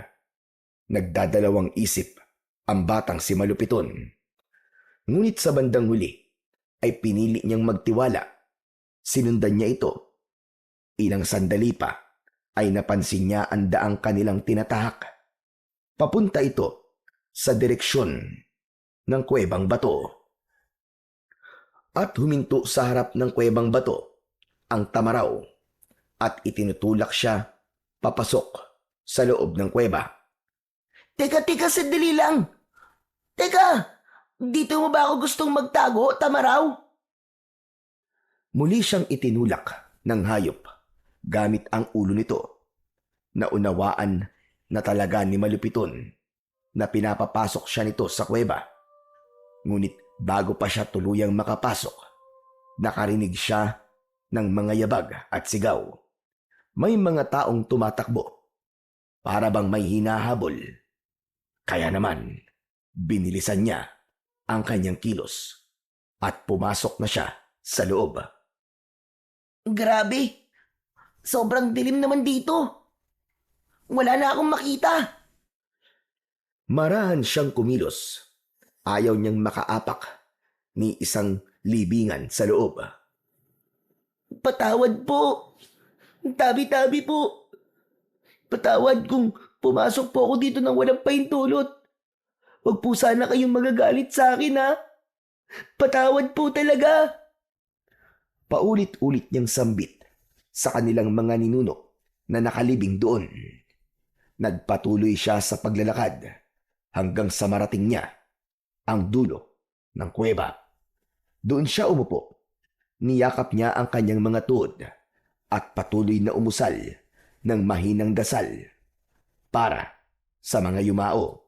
Nagdadalawang isip ang batang si Malupiton. Ngunit sa bandang huli ay pinili niyang magtiwala. Sinundan niya ito. Ilang sandali pa ay napansin niya ang daang kanilang tinatahak. Papunta ito sa direksyon ng Kuwebang Bato. At huminto sa harap ng Kuwebang Bato ang Tamaraw at itinutulak siya papasok sa loob ng kuweba. Teka, sandali lang. Teka, dito mo ba ako gustong magtago, Tamaraw? Muli siyang itinulak ng hayop gamit ang ulo nito. Naunawaan na talaga ni Malupiton na pinapapasok siya nito sa kuweba. Ngunit bago pa siya tuluyang makapasok, nakarinig siya ng mga yabag at sigaw. May mga taong tumatakbo, para bang may hinahabol. Kaya naman, binilisan niya ang kanyang kilos at pumasok na siya sa loob. Grabe, sobrang dilim naman dito. Wala na akong makita. Marahan siyang kumilos. Ayaw niyang makaapak ni isang libingan sa loob. Patawad po. Tabi-tabi po. Patawad kung pumasok po ako dito nang walang pahintulot. Huwag po sana kayong magagalit sa akin, ha? Patawad po talaga. Paulit-ulit niyang sambit sa kanilang mga ninuno na nakalibing doon. Nagpatuloy siya sa paglalakad hanggang sa marating niya ang dulo ng kuweba. Doon siya umupo. Niyakap niya ang kanyang mga tuhod at patuloy na umusal ng mahinang dasal para sa mga yumao.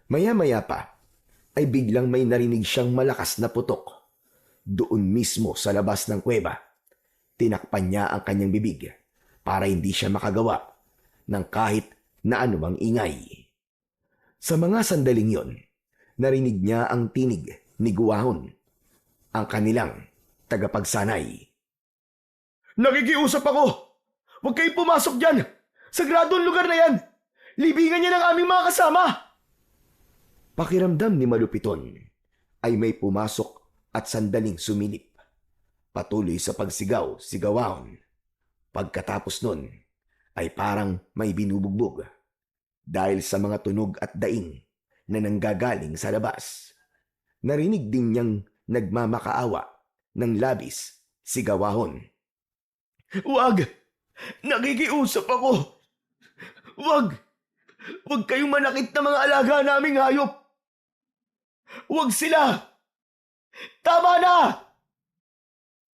Maya-maya pa ay biglang may narinig siyang malakas na putok. Doon mismo sa labas ng kuweba, tinakpan niya ang kanyang bibig para hindi siya makagawa ng kahit na anumang ingay. Sa mga sandaling yon, narinig niya ang tinig ni Guwahon, ang kanilang tagapagsanay. Nakikiusap ako! Huwag kayong pumasok dyan! Sagradong lugar na yan! Libingan niya ng aming mga kasama! Pakiramdam ni Malupiton ay may pumasok at sandaling sumilip. Patuloy sa pagsigaw si Gawahon. Pagkatapos nun ay parang may binubugbog dahil sa mga tunog at daing na nanggagaling sa labas. Narinig din niyang nagmamakaawa ng labis si Gawahon. Huwag! Nakikiusap ako! Huwag! Huwag kayong manakit na mga alaga naming hayop! Huwag sila! Tama na!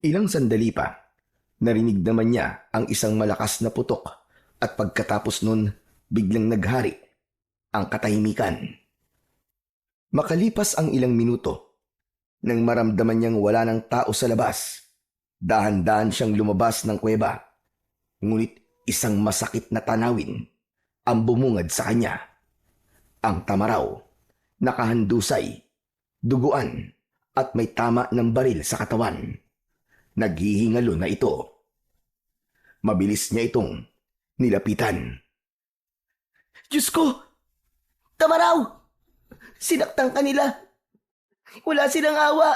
Ilang sandali pa, narinig naman niya ang isang malakas na putok at pagkatapos nun, biglang naghari ang katahimikan. Makalipas ang ilang minuto, nang maramdaman niyang wala ng tao sa labas, dahan-dahan siyang lumabas ng kuweba. Ngunit isang masakit na tanawin ang bumungad sa kanya. Ang Tamaraw, nakahandusay, duguan at may tama ng baril sa katawan. Naghihingalo na ito. Mabilis niya itong nilapitan. Diyos ko! Tamaraw! Sinaktan ka nila. Wala silang awa.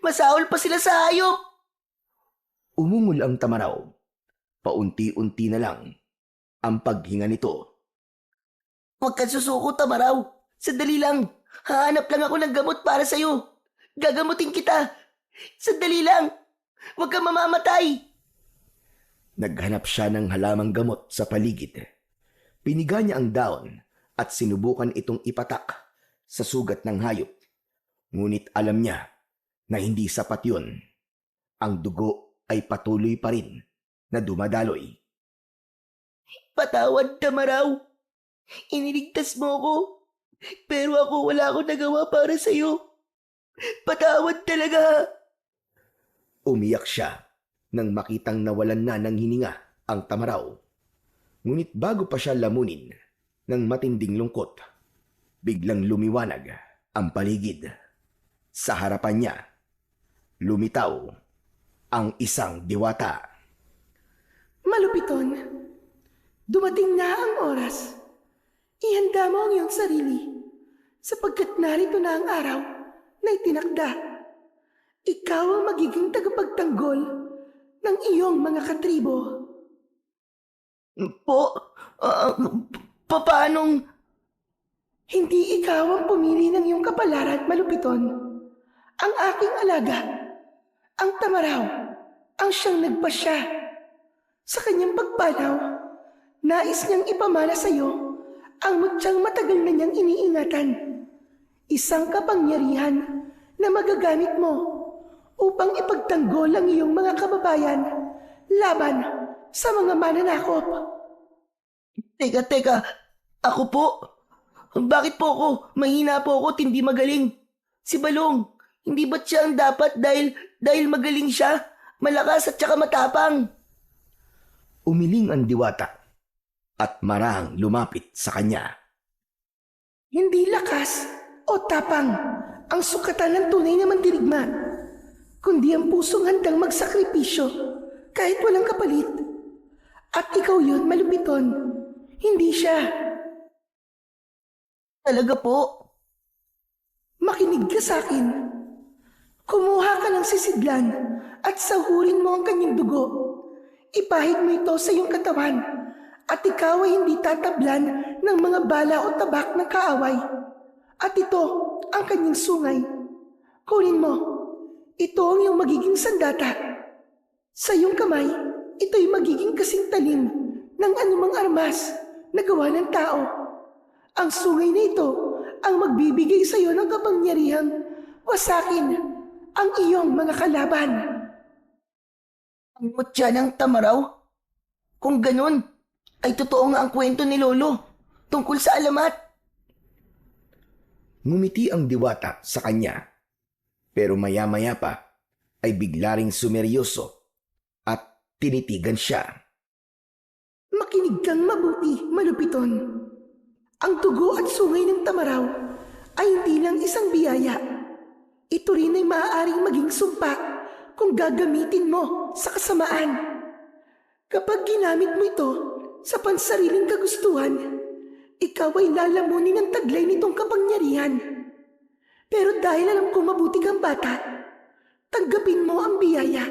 Masahol pa sila sa hayop. Umungol ang Tamaraw. Paunti-unti na lang ang paghinga nito. Huwag kang susuko, Tamaraw. Sandali lang. Hahanap lang ako ng gamot para sa'yo. Gagamutin kita. Sandali lang. Huwag kang mamamatay. Naghanap siya ng halamang gamot sa paligid. Piniga niya ang daon at sinubukan itong ipatak sa sugat ng hayop. Ngunit alam niya na hindi sapat yun. Ang dugo ay patuloy pa rin na dumadaloy. Patawad, Tamaraw. Iniligtas mo ako. Pero ako wala akong nagawa para sa'yo. Patawad talaga. Umiyak siya nang makitang nawalan na ng hininga ang Tamaraw. Ngunit bago pa siya lamunin ng matinding lungkot, biglang lumiwanag ang paligid. Sa harapan niya, lumitaw ang isang diwata. Malupiton, dumating na ang oras. Ihanda mo ang iyong sarili sapagkat narito na ang araw na itinakda. Ikaw ang magiging tagapagtanggol ng iyong mga katribo. Paanong... Hindi ikaw ang pumili ng iyong kapalaran, Malupiton. Ang aking alaga, ang tamaraw, ang siyang nagpasya. Sa kanyang pagpanaw, nais niyang ipamana sa iyo ang mutyang matagal na niyang iniingatan. Isang kapangyarihan na magagamit mo upang ipagtanggol ang iyong mga kababayan laban sa mga mananakop. Teka, ako po? Bakit po ako? Mahina po ako, hindi magaling. Si Balong, hindi ba't siya ang dapat dahil magaling siya, malakas at saka matapang? Umiling ang diwata at marahang lumapit sa kanya. Hindi lakas o tapang ang sukatan ng tunay na mandirigma, kundi ang pusong handang magsakripisyo kahit walang kapalit. At ikaw yun, Malupiton, hindi siya. Talaga po? Makinig ka sa akin. Kumuha ka ng sisidlan at sahurin mo ang kanyang dugo. Ipahid mo ito sa iyong katawan at ikaw ay hindi tatablan ng mga bala o tabak ng kaaway. At ito ang kanyang sungay. Kunin mo. Ito ang iyong magiging sandata. Sa iyong kamay, ito'y magiging kasing talim ng anumang armas na gawa ng tao. Ang sungay na ito ang magbibigay sa iyo ng kapangyarihang wasakin ang iyong mga kalaban. Ang mutya ng tamaraw? Kung ganun, ay totoo nga ang kwento ni Lolo tungkol sa alamat. Ngumiti ang diwata sa kanya, pero maya-maya pa ay bigla ring sumeryoso at tinitigan siya. Makinig kang mabuti, Malupiton. Ang dugo at sungay ng tamaraw ay hindi lang isang biyaya. Ito rin ay maaaring maging sumpa kung gagamitin mo sa kasamaan. Kapag ginamit mo ito sa pansariling kagustuhan, ikaw ay lalamunin ng taglay nitong kapangyarihan. Pero dahil alam kong mabuti kang bata, tanggapin mo ang biyaya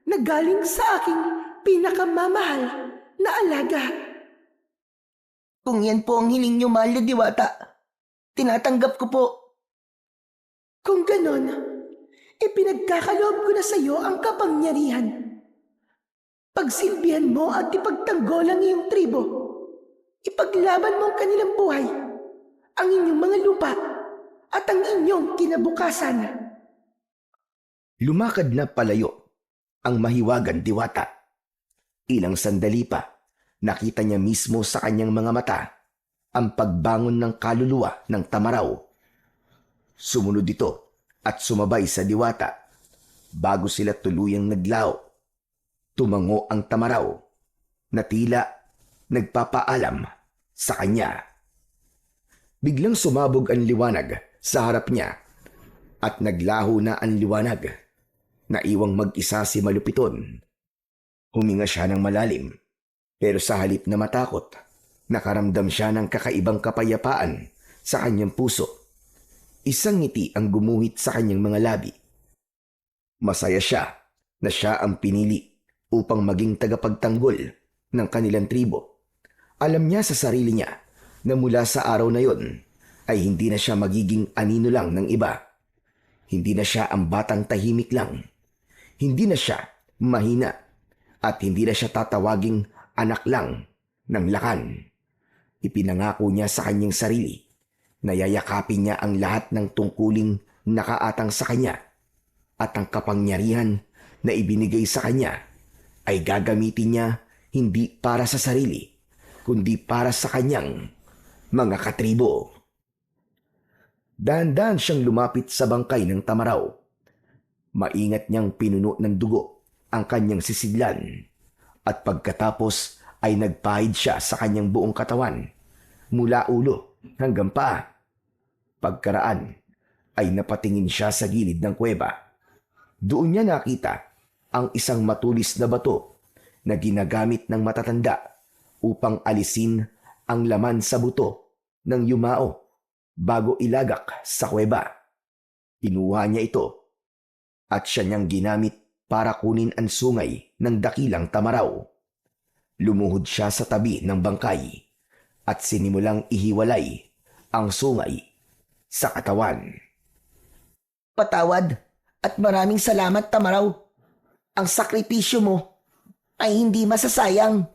na galing sa aking pinakamamahal na alaga. Kung yan po ang hiling niyo, mahal na diwata, tinatanggap ko po. Kung ganon, ipinagkakaloob ko na sa iyo ang kapangyarihan. Pagsilbihan mo at ipagtanggol ang iyong tribo. Ipaglaban mo ang kanilang buhay, ang inyong mga lupa, at ang inyong kinabukasan. Lumakad na palayo ang mahiwagan diwata. Ilang sandali pa, nakita niya mismo sa kanyang mga mata ang pagbangon ng kaluluwa ng tamaraw. Sumunod ito at sumabay sa diwata. Bago sila tuluyang naglaho, tumango ang tamaraw na tila nagpapaalam sa kanya. Biglang sumabog ang liwanag sa harap niya at naglaho na ang liwanag. Naiwang mag-isa si Malupiton. Huminga siya ng malalim. Pero sa halip na matakot, nakaramdam siya ng kakaibang kapayapaan sa kanyang puso. Isang ngiti ang gumuhit sa kanyang mga labi. Masaya siya na siya ang pinili upang maging tagapagtanggol ng kanilang tribo. Alam niya sa sarili niya na mula sa araw na yon ay hindi na siya magiging anino lang ng iba. Hindi na siya ang batang tahimik lang. Hindi na siya mahina at hindi na siya tatawaging anak lang ng lakan. Ipinangako niya sa kanyang sarili na yayakapin niya ang lahat ng tungkuling nakaatang sa kanya at ang kapangyarihan na ibinigay sa kanya ay gagamitin niya hindi para sa sarili kundi para sa kanyang mga katribo. Dahan-dahan siyang lumapit sa bangkay ng tamaraw. Maingat niyang pinuno ng dugo ang kanyang sisidlan at pagkatapos ay nagpahid siya sa kanyang buong katawan, mula ulo hanggang paa. Pagkaraan ay napatingin siya sa gilid ng kuweba. Doon niya nakita ang isang matulis na bato na ginagamit ng matatanda upang alisin ang laman sa buto ng yumao bago ilagak sa kuweba. Kinuha niya ito at siya niyang ginamit para kunin ang sungay ng dakilang tamaraw. Lumuhod siya sa tabi ng bangkay at sinimulang ihiwalay ang sungay sa katawan. Patawad at maraming salamat, Tamaraw. Ang sakripisyo mo ay hindi masasayang.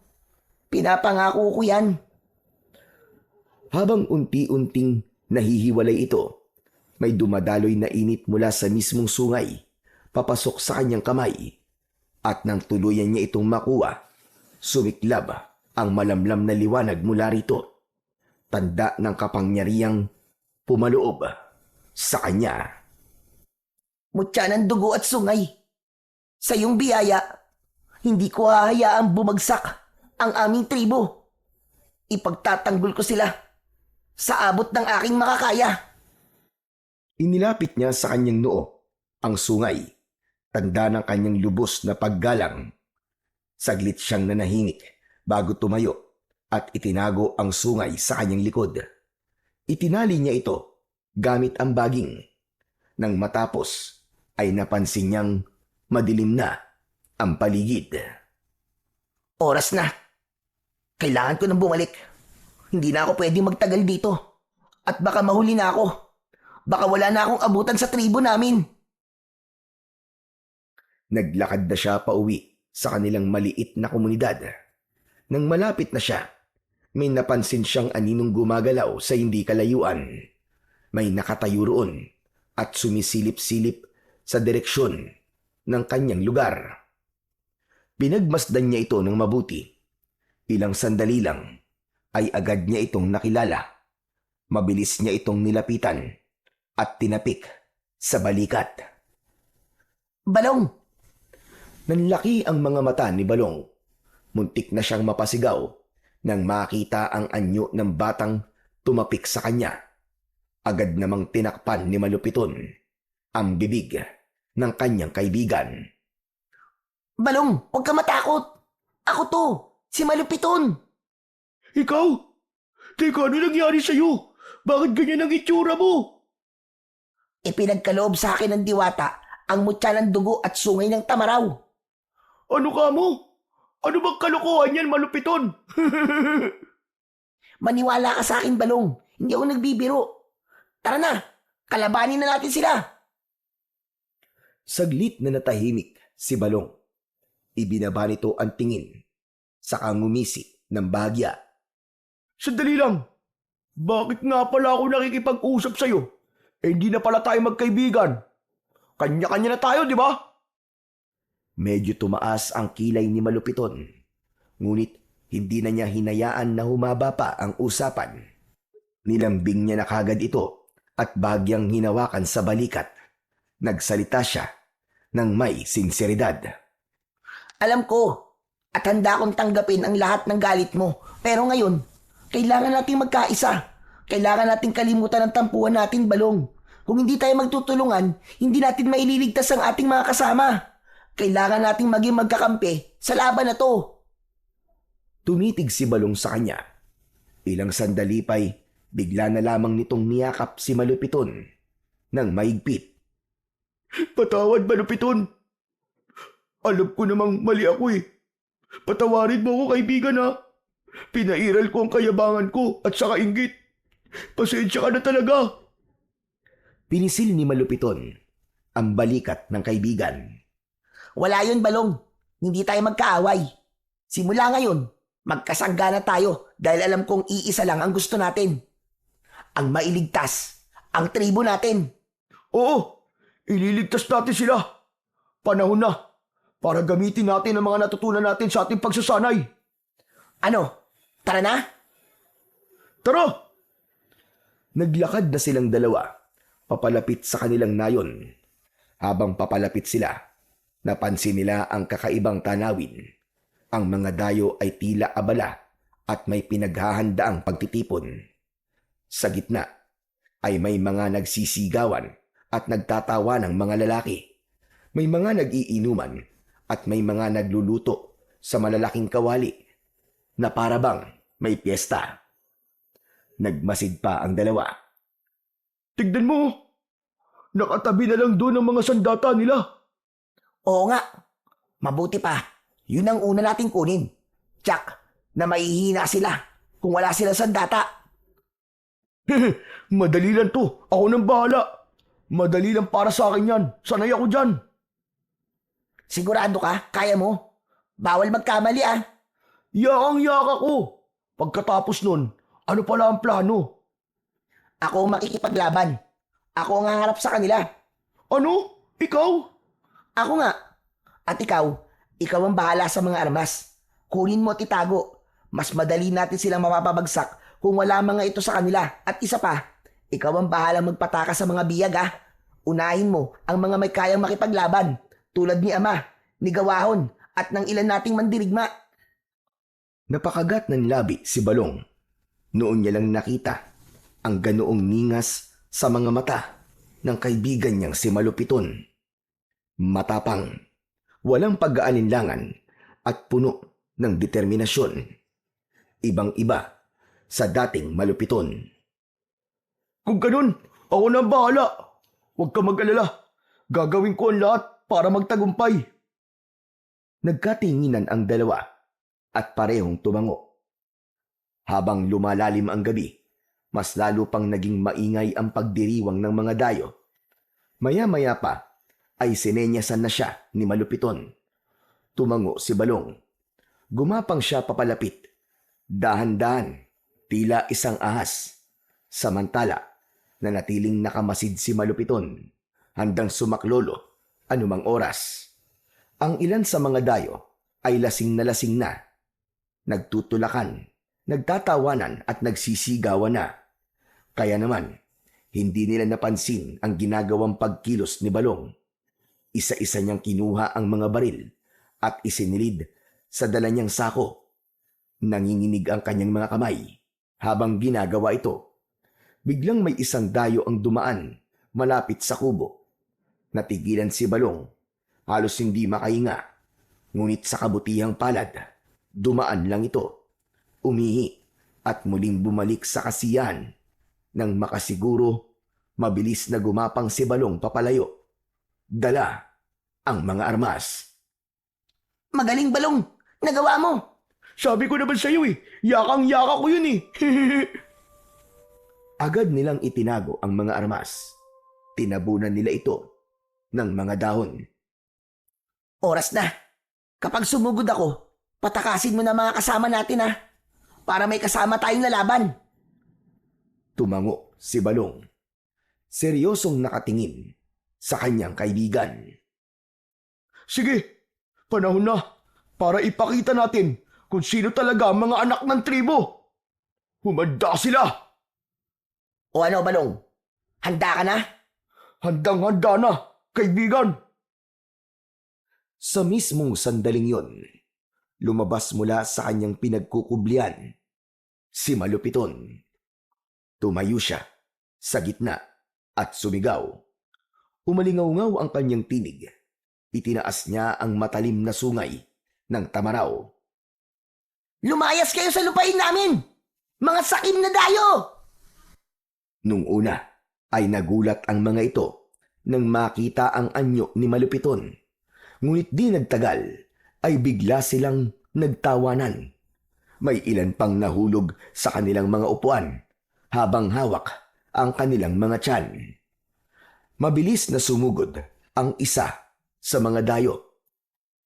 Pinapangako ko yan. Habang unti-unting nahihiwalay ito, may dumadaloy na init mula sa mismong sungay, papasok sa kanyang kamay, at nang tuluyan niya itong makuha, sumiklab ang malamlam na liwanag mula rito, tanda ng kapangyarihang pumaloob sa kanya. Mutya ng dugo at sungay. Sa iyong biyaya, hindi ko hahayaang bumagsak ang aming tribo. Ipagtatanggol ko sila sa abot ng aking makakaya. Inilapit niya sa kanyang noo ang sungay, tanda ng kanyang lubos na paggalang. Saglit siyang nanahimik bago tumayo at itinago ang sungay sa kanyang likod. Itinali niya ito gamit ang baging. Nang matapos ay napansin niyang madilim na ang paligid. Oras na. Kailangan ko nang bumalik. Hindi na ako pwedeng magtagal dito. At baka mahuli na ako. Baka wala na akong abutan sa tribo namin. Naglakad na siya pauwi sa kanilang maliit na komunidad. Nang malapit na siya, may napansin siyang aninong gumagalaw sa hindi kalayuan. May nakatayo roon at sumisilip-silip sa direksyon ng kanyang lugar. Pinagmasdan niya ito ng mabuti. Ilang sandali lang ay agad niya itong nakilala. Mabilis niya itong nilapitan at tinapik sa balikat. Balong! Nanlaki ang mga mata ni Balong. Muntik na siyang mapasigaw nang makita ang anyo ng batang tumapik sa kanya. Agad namang tinakpan ni Malupiton ang bibig ng kanyang kaibigan. Balong, huwag ka matakot. Ako to, si Malupiton. Ikaw? Teka, ano nangyari sa'yo? Bakit ganyan ang itsura mo? Ipinagkaloob sa akin ng diwata ang mutya ng dugo at sungay ng tamaraw. Ano ka mo? Ano bang kalokohan yan, Malupiton? Maniwala ka sa akin, Balong. Hindi ako nagbibiro. Tara na, kalabanin na natin sila. Saglit na natahimik si Balong. Ibinaba nito ang tingin, saka ngumisi ng bahagya. Sandali lang. Bakit nga pala ako nakikipag-usap sa'yo? Eh, hindi na pala tayo magkaibigan. Kanya-kanya na tayo, di ba? Medyo tumaas ang kilay ni Malupiton. Ngunit hindi na niya hinayaan na humaba pa ang usapan. Nilambing niya na kagad ito at bagyang hinawakan sa balikat. Nagsalita siya ng may sinseridad. Alam ko, at handa akong tanggapin ang lahat ng galit mo. Pero ngayon, kailangan nating magkaisa. Kailangan nating kalimutan ang tampuhan natin, Balong. Kung hindi tayo magtutulungan, hindi natin maililigtas ang ating mga kasama. Kailangan nating maging magkakampi sa laban na to. Tumitig si Balong sa kanya. Ilang sandali pa'y bigla na lamang nitong niyakap si Malupiton ng maigpit. Patawad, Malupiton. Alam ko namang mali ako eh. Patawarin mo ako, kaibigan ha. Pinairal ko ang kayabangan ko at saka inggit. Pasensya ka na talaga. Pinisil ni Malupiton ang balikat ng kaibigan. Wala yun, Balong. Hindi tayo magkaaway. Simula ngayon, magkasangga na tayo dahil alam kong iisa lang ang gusto natin. Ang mailigtas, ang tribo natin. Oo, ililigtas natin sila. Panahon na para gamitin natin ang mga natutunan natin sa ating pagsasanay. Ano? Tara na? Tara! Naglakad na silang dalawa, papalapit sa kanilang nayon. Habang papalapit sila, napansin nila ang kakaibang tanawin. Ang mga dayo ay tila abala at may pinaghahandaang pagtitipon. Sa gitna ay may mga nagsisigawan at nagtatawa ng mga lalaki. May mga nag-iinuman at may mga nagluluto sa malalaking kawali na parabang may piyesta. Nagmasid pa ang dalawa. Tignan mo! Nakatabi na lang doon ang mga sandata nila. Oo nga. Mabuti pa. Yun ang una nating kunin. Tsak, na mahihina sila kung wala sila sandata. Madali lang to. Ako nang bahala. Madali lang para sa akin yan. Sanay ako dyan. Sigurado ka? Kaya mo? Bawal magkamali ah. Yakang-yaka ko. Pagkatapos nun, ano pala ang plano? Ako ang makikipaglaban. Ako ang haharap sa kanila. Ano? Ikaw? Ako nga. At ikaw ang bahala sa mga armas. Kunin mo at itago. Mas madali natin silang mapapabagsak kung wala mga ito sa kanila. At isa pa, ikaw ang bahala magpataka sa mga biyag ah. Unahin mo ang mga may kayang makipaglaban tulad ni Ama, ni Gawahon at ng ilan nating mandirigma. Napakagat ng labi si Balong. Noon niya lang nakita ang ganoong ningas sa mga mata ng kaibigan niyang si Malupiton. Matapang, walang pag-aalinlangan at puno ng determinasyon. Ibang-iba sa dating Malupiton. Kung ganun, ako na ang bahala. Huwag ka mag-alala. Gagawin ko ang lahat para magtagumpay. Nagkatinginan ang dalawa at parehong tumango. Habang lumalalim ang gabi, mas lalo pang naging maingay ang pagdiriwang ng mga dayo. Maya-maya pa ay sinenyasan na siya ni Malupiton. Tumango si Balong. Gumapang siya papalapit. Dahan-dahan, tila isang ahas. Samantala, nanatiling nakamasid si Malupiton, handang sumaklolo anumang oras. Ang ilan sa mga dayo ay lasing na. Nagtutulakan, nagtatawanan at nagsisigawan na. Kaya naman, hindi nila napansin ang ginagawang pagkilos ni Balong. Isa-isa niyang kinuha ang mga baril at isinilid sa dala niyang sako. Nanginginig ang kanyang mga kamay habang ginagawa ito. Biglang may isang dayo ang dumaan malapit sa kubo. Natigilan si Balong, halos hindi makahinga. Ngunit sa kabutihang palad, dumaan lang ito. Umihi at muling bumalik sa kasiyahan. Nang makasiguro, mabilis na gumapang si Balong papalayo. Dala ang mga armas. Magaling Balong! Nagawa mo! Sabi ko naman sa'yo yakang-yaka ko yun Agad nilang itinago ang mga armas. Tinabunan nila ito ng mga dahon. Oras na. Kapag sumugod ako, patakasin mo na mga kasama natin ha. Para may kasama tayong lalaban. Tumango si Balong. Seryosong nakatingin sa kanyang kaibigan. Sige, panahon na para ipakita natin kung sino talaga ang mga anak ng tribo. Humanda sila! O ano Balong? Handa ka na? Handang-handa na, kaibigan! Sa mismong sandaling yon, lumabas mula sa kanyang pinagkukublian si Malupiton. Tumayo siya sa gitna at sumigaw. Umalingaw-ngaw ang kanyang tinig. Itinaas niya ang matalim na sungay ng tamaraw. Lumayas kayo sa lupain namin! Mga sakim na dayo! Nung una ay nagulat ang mga ito nang makita ang anyo ni Malupiton. Ngunit di nagtagal ay bigla silang nagtawanan. May ilan pang nahulog sa kanilang mga upuan habang hawak ang kanilang mga tiyan. Mabilis na sumugod ang isa sa mga dayo.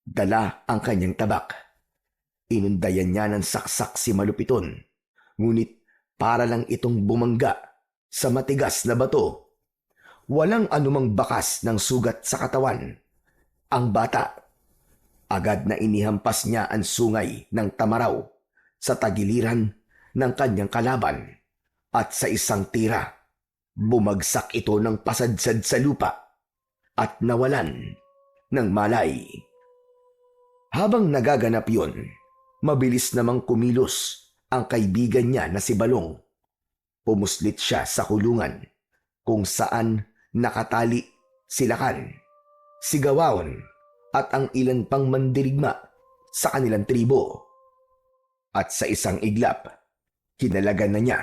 Dala ang kanyang tabak. Inundayan niya ng saksak si Malupiton. Ngunit para lang itong bumangga sa matigas na bato. Walang anumang bakas ng sugat sa katawan. Ang bata, agad na inihampas niya ang sungay ng tamaraw sa tagiliran ng kanyang kalaban at sa isang tira, bumagsak ito ng pasadsad sa lupa at nawalan ng malay. Habang nagaganap yun, mabilis namang kumilos ang kaibigan niya na si Balong. Pumuslit siya sa kulungan kung saan nakatali si Lakan, si Gawawon at ang ilan pang mandirigma sa kanilang tribo. At sa isang iglap, kinalagan na niya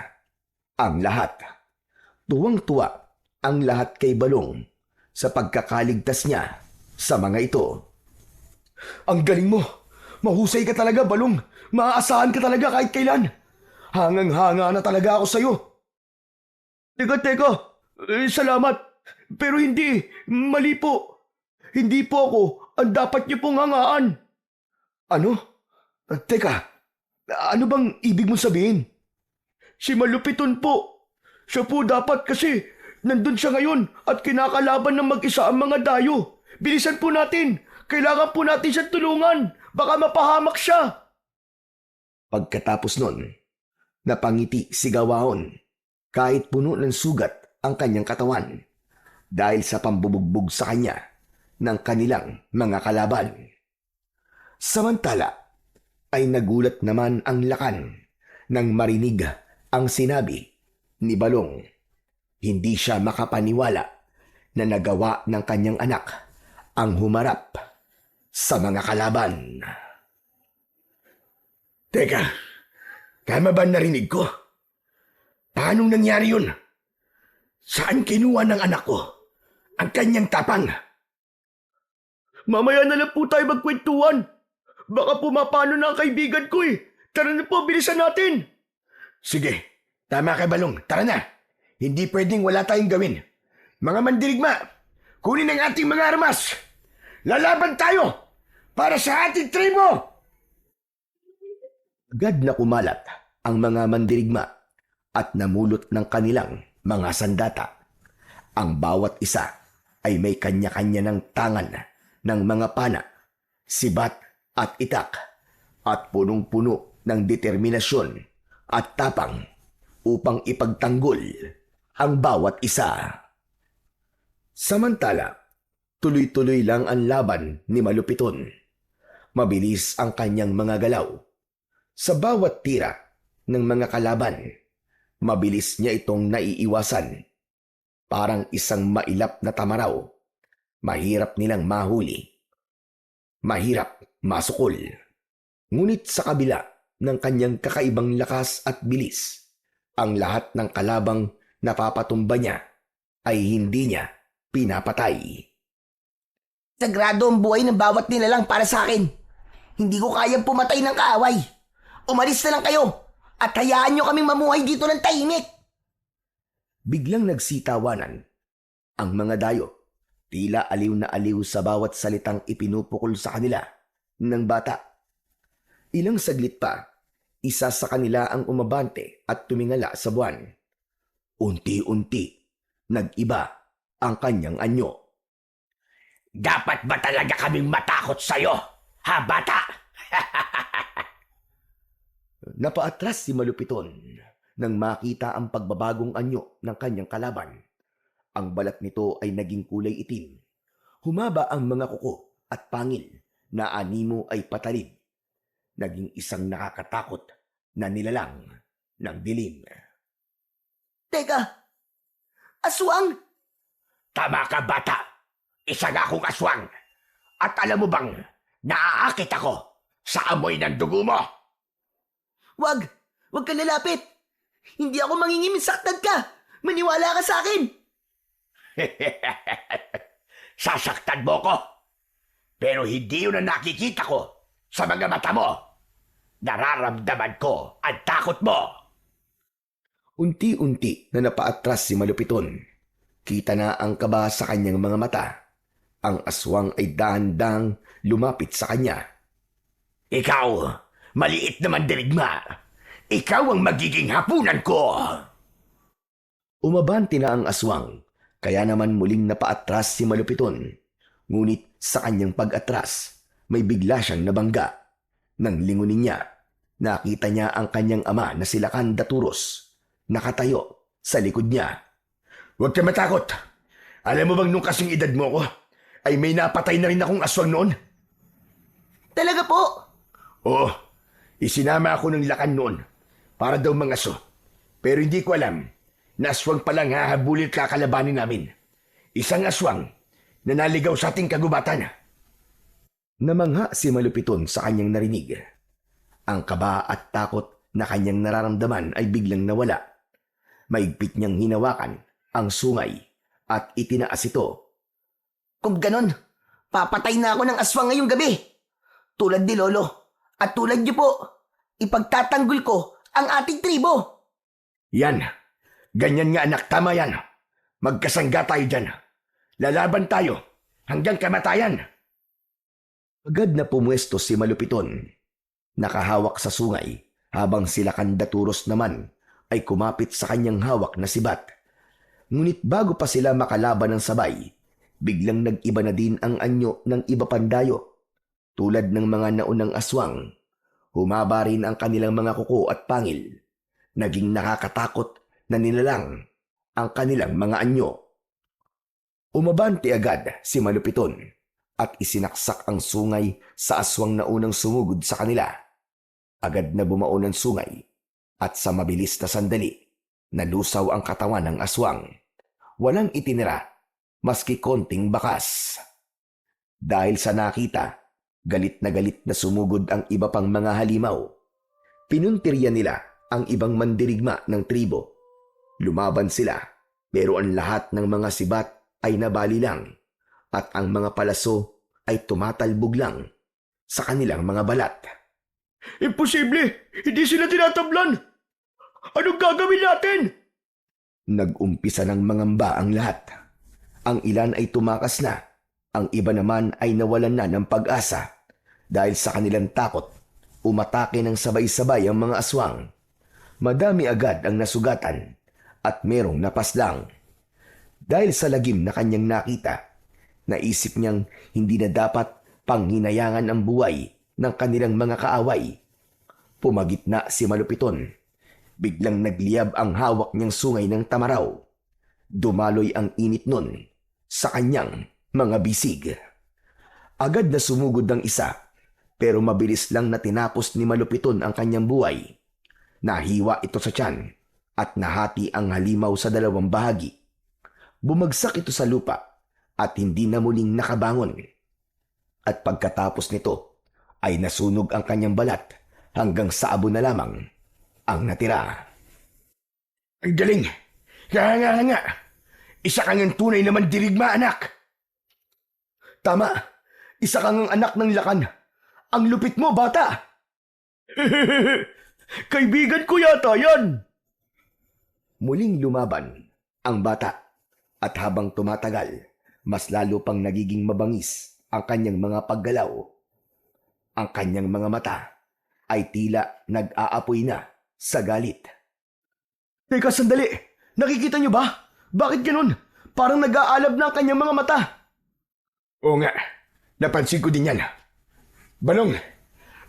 ang lahat. Tuwang-tuwa ang lahat kay Balong sa pagkakaligtas niya sa mga ito. Ang galing mo! Mahusay ka talaga, Balong! Maaasahan ka talaga kahit kailan! Hangang-hanga na talaga ako sa'yo! Teka! Salamat! Pero hindi! Mali po! Hindi po ako ang dapat niyo pong hangaan! Ano? Teka! Ano bang ibig mong sabihin? Si Malupiton po! Siya po dapat kasi nandun siya ngayon at kinakalaban ng mag-isa ang mga dayo. Bilisan po natin! Kailangan po natin siyang tulungan! Baka mapahamak siya! Pagkatapos nun, napangiti si Gawahon kahit puno ng sugat ang kanyang katawan dahil sa pambubugbog sa kanya ng kanilang mga kalaban. Samantala ay nagulat naman ang Lakan nang marinig ang sinabi ni Balong. Hindi siya makapaniwala na nagawa ng kanyang anak ang humarap sa mga kalaban. Teka, tama ba narinig ko? Paanong nangyari yun? Saan kinuha ng anak ko ang kanyang tapang? Mamaya na lang po tayo magkwentuhan. Baka pumapano na ang kaibigan ko eh. Tara na po, bilisan natin. Sige, tama ka Balong, tara na. Hindi pwedeng wala tayong gawin. Mga mandirigma, kunin ang ating mga armas. Lalaban tayo para sa ating tribo! Agad na kumalat ang mga mandirigma at namulot ng kanilang mga sandata. Ang bawat isa ay may kanya-kanya ng tangan ng mga pana, sibat at itak at punong-puno ng determinasyon at tapang upang ipagtanggol ang bawat isa. Samantala, tuloy-tuloy lang ang laban ni Malupiton. Mabilis ang kanyang mga galaw. Sa bawat tira ng mga kalaban, mabilis niya itong naiiwasan. Parang isang mailap na tamaraw. Mahirap nilang mahuli. Mahirap masukol. Ngunit sa kabila ng kanyang kakaibang lakas at bilis, ang lahat ng kalabang napapatumba niya ay hindi niya pinapatay. Sagrado ang buhay ng bawat nilalang para sa akin. Hindi ko kayang pumatay ng kaaway. Umalis na lang kayo at hayaan nyo kaming mamuhay dito ng tahimik. Biglang nagsitawanan ang mga dayo. Tila aliw na aliw sa bawat salitang ipinupukol sa kanila ng bata. Ilang saglit pa, isa sa kanila ang umabante at tumingala sa buwan. Unti-unti, nag-iba ang kanyang anyo. Dapat ba talaga kaming matakot sa'yo, ha bata? Napaatras si Malupiton nang makita ang pagbabagong anyo ng kanyang kalaban. Ang balat nito ay naging kulay itim. Humaba ang mga kuko at pangil na animo ay patalib. Naging isang nakakatakot na nilalang ng dilim. Teka, aswang? Tama ka bata, isa nga akong aswang. At alam mo bang, naaakit ako sa amoy ng dugo mo? Wag kang lalapit. Hindi ako mangingiming, saktan ka. Maniwala ka sa akin. Sasaktan mo ko. Pero hindi yun ang nakikita ko sa mga mata mo. Nararamdaman ko ang takot mo. Unti-unti na napaatras si Malupiton. Kita na ang kaba sa kanyang mga mata. Ang aswang ay dahan-dahang lumapit sa kanya. Ikaw, maliit na mandirigma. Ikaw ang magiging hapunan ko. Umabante na ang aswang, kaya naman muling napaatras si Malupiton. Ngunit sa kanyang pag-atras, may bigla siyang nabangga. Nang lingunin niya, nakita niya ang kanyang ama na si Lakan Daturos, nakatayo sa likod niya. Huwag ka matakot. Alam mo bang nung kasing edad mo ko, ay may napatay na rin akong aswang noon? Talaga po? Oo, isinama ako ng lakan noon para daw mangaso. Pero hindi ko alam na aswang palang hahabulin at kakalabanin namin. Isang aswang na naligaw sa ating kagubatan. Namangha si Malupiton sa kanyang narinig. Ang kaba at takot na kanyang nararamdaman ay biglang nawala. Maigpit niyang hinawakan ang sungay at itinaas ito. Kung ganon, papatay na ako ng aswang ngayong gabi. Tulad ni Lolo at tulad niyo po, ipagtatanggol ko ang ating tribo. Yan, ganyan nga anak, tama yan. Magkasangga tayo dyan. Lalaban tayo hanggang kamatayan. Agad na pumwesto si Malupiton. Nakahawak sa sungay habang sila Kandaturos naman ay kumapit sa kanyang hawak na sibat. Ngunit bago pa sila makalaban ng sabay, biglang nag-iba na din ang anyo ng iba pandayo. Tulad ng mga naunang aswang, humaba rin ang kanilang mga kuko at pangil. Naging nakakatakot na nilalang ang kanilang mga anyo. Umabante agad si Malupiton at isinaksak ang sungay sa aswang na unang sumugod sa kanila. Agad na bumaon ang sungay at sa mabilis na sandali, nalusaw ang katawan ng aswang. Walang itinira, maski konting bakas. Dahil sa nakita, galit na sumugod ang iba pang mga halimaw. Pinuntirya nila ang ibang mandirigma ng tribo. Lumaban sila, pero ang lahat ng mga sibat ay nabali lang at ang mga palaso ay tumatalbog lang sa kanilang mga balat. Imposible! Hindi sila tinatablan! Anong gagawin natin? Nag-umpisa ng mangamba ang lahat. Ang ilan ay tumakas na, ang iba naman ay nawalan na ng pag-asa. Dahil sa kanilang takot, umatake ng sabay-sabay ang mga aswang. Madami agad ang nasugatan at merong napaslang. Dahil sa lagim na kanyang nakita, naisip niyang hindi na dapat panghinayangan ang buhay ng kanilang mga kaaway. Pumagitna si Malupiton. Biglang nagliyab ang hawak niyang sungay ng tamaraw. Dumaloy ang init nun sa kanyang mga bisig. Agad na sumugod ang isa, pero mabilis lang na tinapos ni Malupiton ang kanyang buhay. Nahiwa ito sa tiyan at nahati ang halimaw sa dalawang bahagi. Bumagsak ito sa lupa at hindi na muling nakabangon. At pagkatapos nito ay nasunog ang kanyang balat hanggang sa abo na lamang ang natira. Ang galing! Kaya nga! Isa kang ang tunay na mandirigma, anak! Tama! Isa kang ang anak ng lakan. Ang lupit mo, bata! Kaibigan ko yata yan! Muling lumaban ang bata at habang tumatagal, mas lalo pang nagiging mabangis ang kanyang mga paggalaw. Ang kanyang mga mata ay tila nag-aapoy na sa galit. Teka, sandali! Nakikita niyo ba? Bakit ganun? Parang nag-aalab na ang kanyang mga mata. Oo nga, napansin ko din yan. Balong,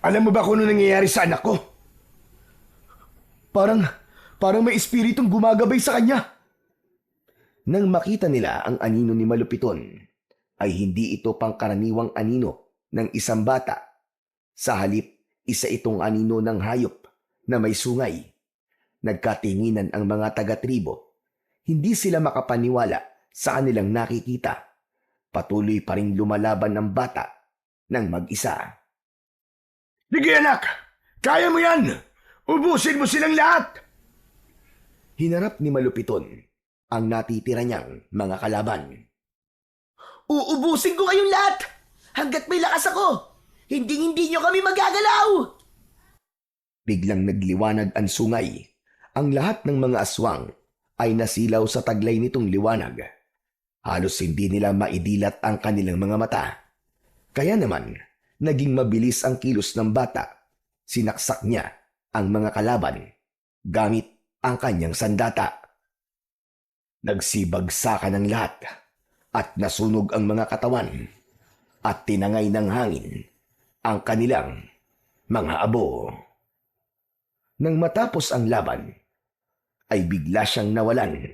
alam mo ba kung ano nangyayari sa anak ko? Parang may espiritong gumagabay sa kanya. Nang makita nila ang anino ni Malupiton, ay hindi ito pangkaraniwang anino ng isang bata. Sa halip, isa itong anino ng hayop na may sungay. Nagkatinginan ang mga taga-tribo. Hindi sila makapaniwala sa kanilang nakikita. Patuloy pa rin lumalaban ang bata ng mag-isa. Sige anak! Kaya mo yan! Ubusin mo silang lahat! Hinarap ni Malupiton ang natitira niyang mga kalaban. Uubusin ko kayong lahat hanggat may lakas ako. Hindi nyo kami magagalaw. Biglang nagliwanag ang sungay. Ang lahat ng mga aswang ay nasilaw sa taglay nitong liwanag. Halos hindi nila maidilat ang kanilang mga mata. Kaya naman, naging mabilis ang kilos ng bata. Sinaksak niya ang mga kalaban gamit ang kanyang sandata. Nagsibagsakan ang lahat at nasunog ang mga katawan at tinangay ng hangin ang kanilang mga abo. Nang matapos ang laban, ay bigla siyang nawalan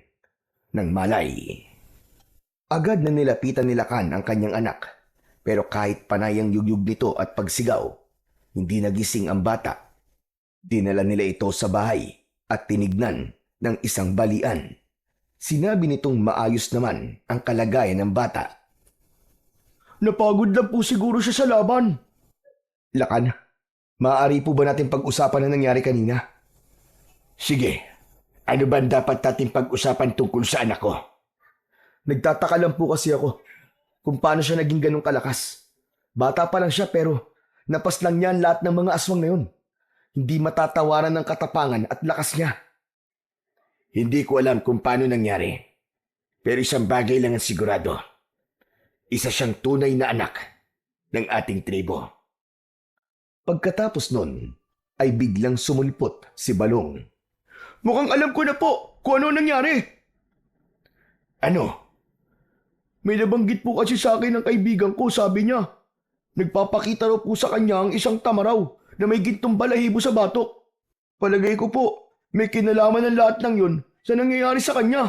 ng malay. Agad na nilapitan ni Lakan ang kanyang anak, Pero kahit panay ang yugyug nito at pagsigaw, hindi nagising ang bata. Dinala nila ito sa bahay at tinignan ng isang balian. Sinabi nitong maayos naman ang kalagayan ng bata. Napagod lang po siguro siya sa laban. Lakan, maaari po ba natin pag-usapan ang nangyari kanina? Sige, ano ba ang dapat natin pag-usapan tungkol sa anak ko? Nagtataka lang po kasi ako kung paano siya naging ganong kalakas. Bata pa lang siya pero napaslang niya ang lahat ng mga aswang na yun. Hindi matatawaran ng katapangan at lakas niya. Hindi ko alam kung paano nangyari. Pero isang bagay lang ang sigurado. Isa siyang tunay na anak ng ating tribo. Pagkatapos nun, ay biglang sumulpot si Balong. Mukhang alam ko na po kung ano nangyari. Ano? May nabanggit po kasi sa akin ng kaibigan ko, sabi niya. Nagpapakita raw po sa kanya ang isang tamaraw na may gintong balahibo sa batok. Palagay ko po, may kinalaman ng lahat ng yun sa nangyayari sa kanya.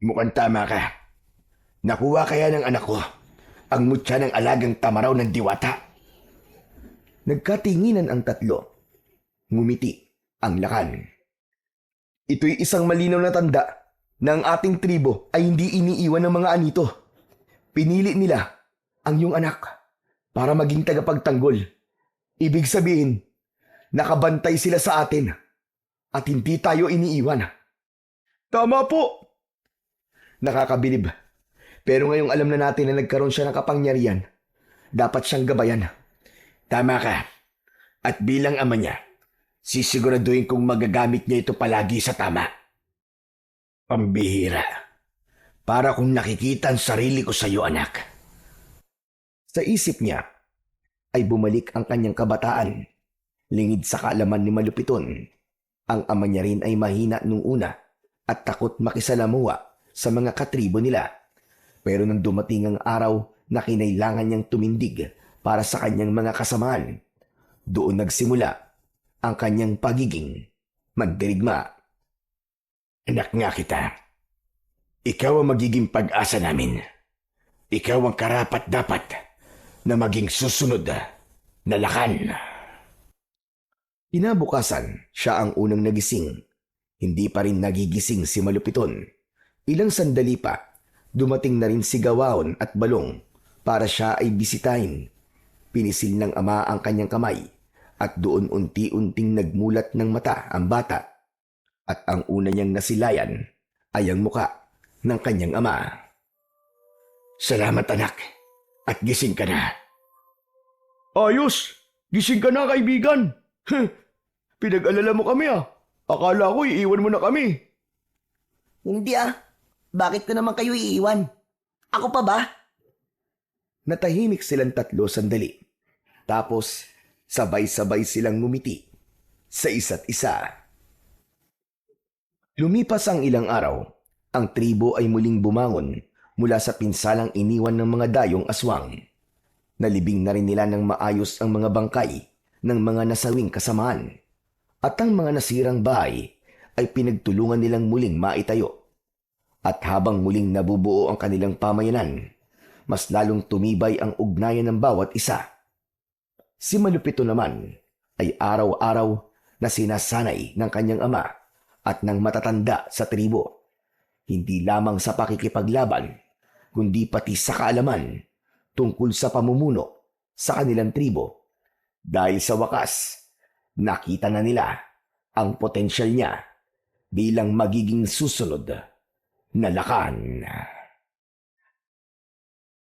Mukhang tama ka. Nakuha kaya ng anak ko ang mutya ng alagang tamaraw ng diwata. Nagkatinginan ang tatlo. Ngumiti ang Lakan. Ito'y isang malinaw na tanda na ang ating tribo ay hindi iniiwan ng mga anito. Pinili nila ang iyong anak para maging tagapagtanggol. Ibig sabihin, nakabantay sila sa atin at hindi tayo iniiwan. Tama po. Nakakabilib. Pero ngayong alam na natin na nagkaroon siya ng kapangyarihan, dapat siyang gabayan. Tama ka. At bilang ama niya, sisiguraduhin kong magagamit niya ito palagi sa tama. Pambihira. Para kung nakikita ang sarili ko sa iyo, anak. Sa isip niya ay bumalik ang kanyang kabataan. Lingid sa kaalaman ni Malupiton, ang ama niya rin ay mahina nung una at takot makisalamuha sa mga katribo nila. Pero nang dumating ang araw na kinailangan niyang tumindig para sa kanyang mga kasamaan, doon nagsimula ang kanyang pagiging magdirigma. Anak nga kita. Ikaw ang magiging pag-asa namin. Ikaw ang karapat-dapat na maging susunod na Lakan. Inabukasan, siya ang unang nagising. Hindi pa rin nagigising si Malupiton. Ilang sandali pa, dumating na rin si Gawaon at Balong para siya ay bisitahin. Pinisil ng ama ang kanyang kamay at doon unti-unting nagmulat ng mata ang bata. At ang una niyang nasilayan ay ang muka ng kanyang ama. Salamat, anak. At gising ka na. Ayos! Gising ka na, kaibigan! Pinag-alala mo kami ah. Akala ko iiwan mo na kami. Hindi ah. Bakit ko naman kayo iiwan? Ako pa ba? Natahimik silang tatlo sandali. Tapos sabay-sabay silang ngumiti sa isa't isa. Lumipas ang ilang araw, ang tribo ay muling bumangon mula sa pinsalang iniwan ng mga dayong aswang. Nalibing na rin nila ng maayos ang mga bangkay ng mga nasawing kasamaan. At ang mga nasirang bahay ay pinagtulungan nilang muling maitayo. At habang muling nabubuo ang kanilang pamayanan, mas lalong tumibay ang ugnayan ng bawat isa. Si Malupito naman ay araw-araw na sinasanay ng kanyang ama at ng matatanda sa tribo. Hindi lamang sa pakikipaglaban, kundi pati sa kaalaman tungkol sa pamumuno sa kanilang tribo. Dahil sa wakas, nakita na nila ang potensyal niya bilang magiging susunod na Lakan.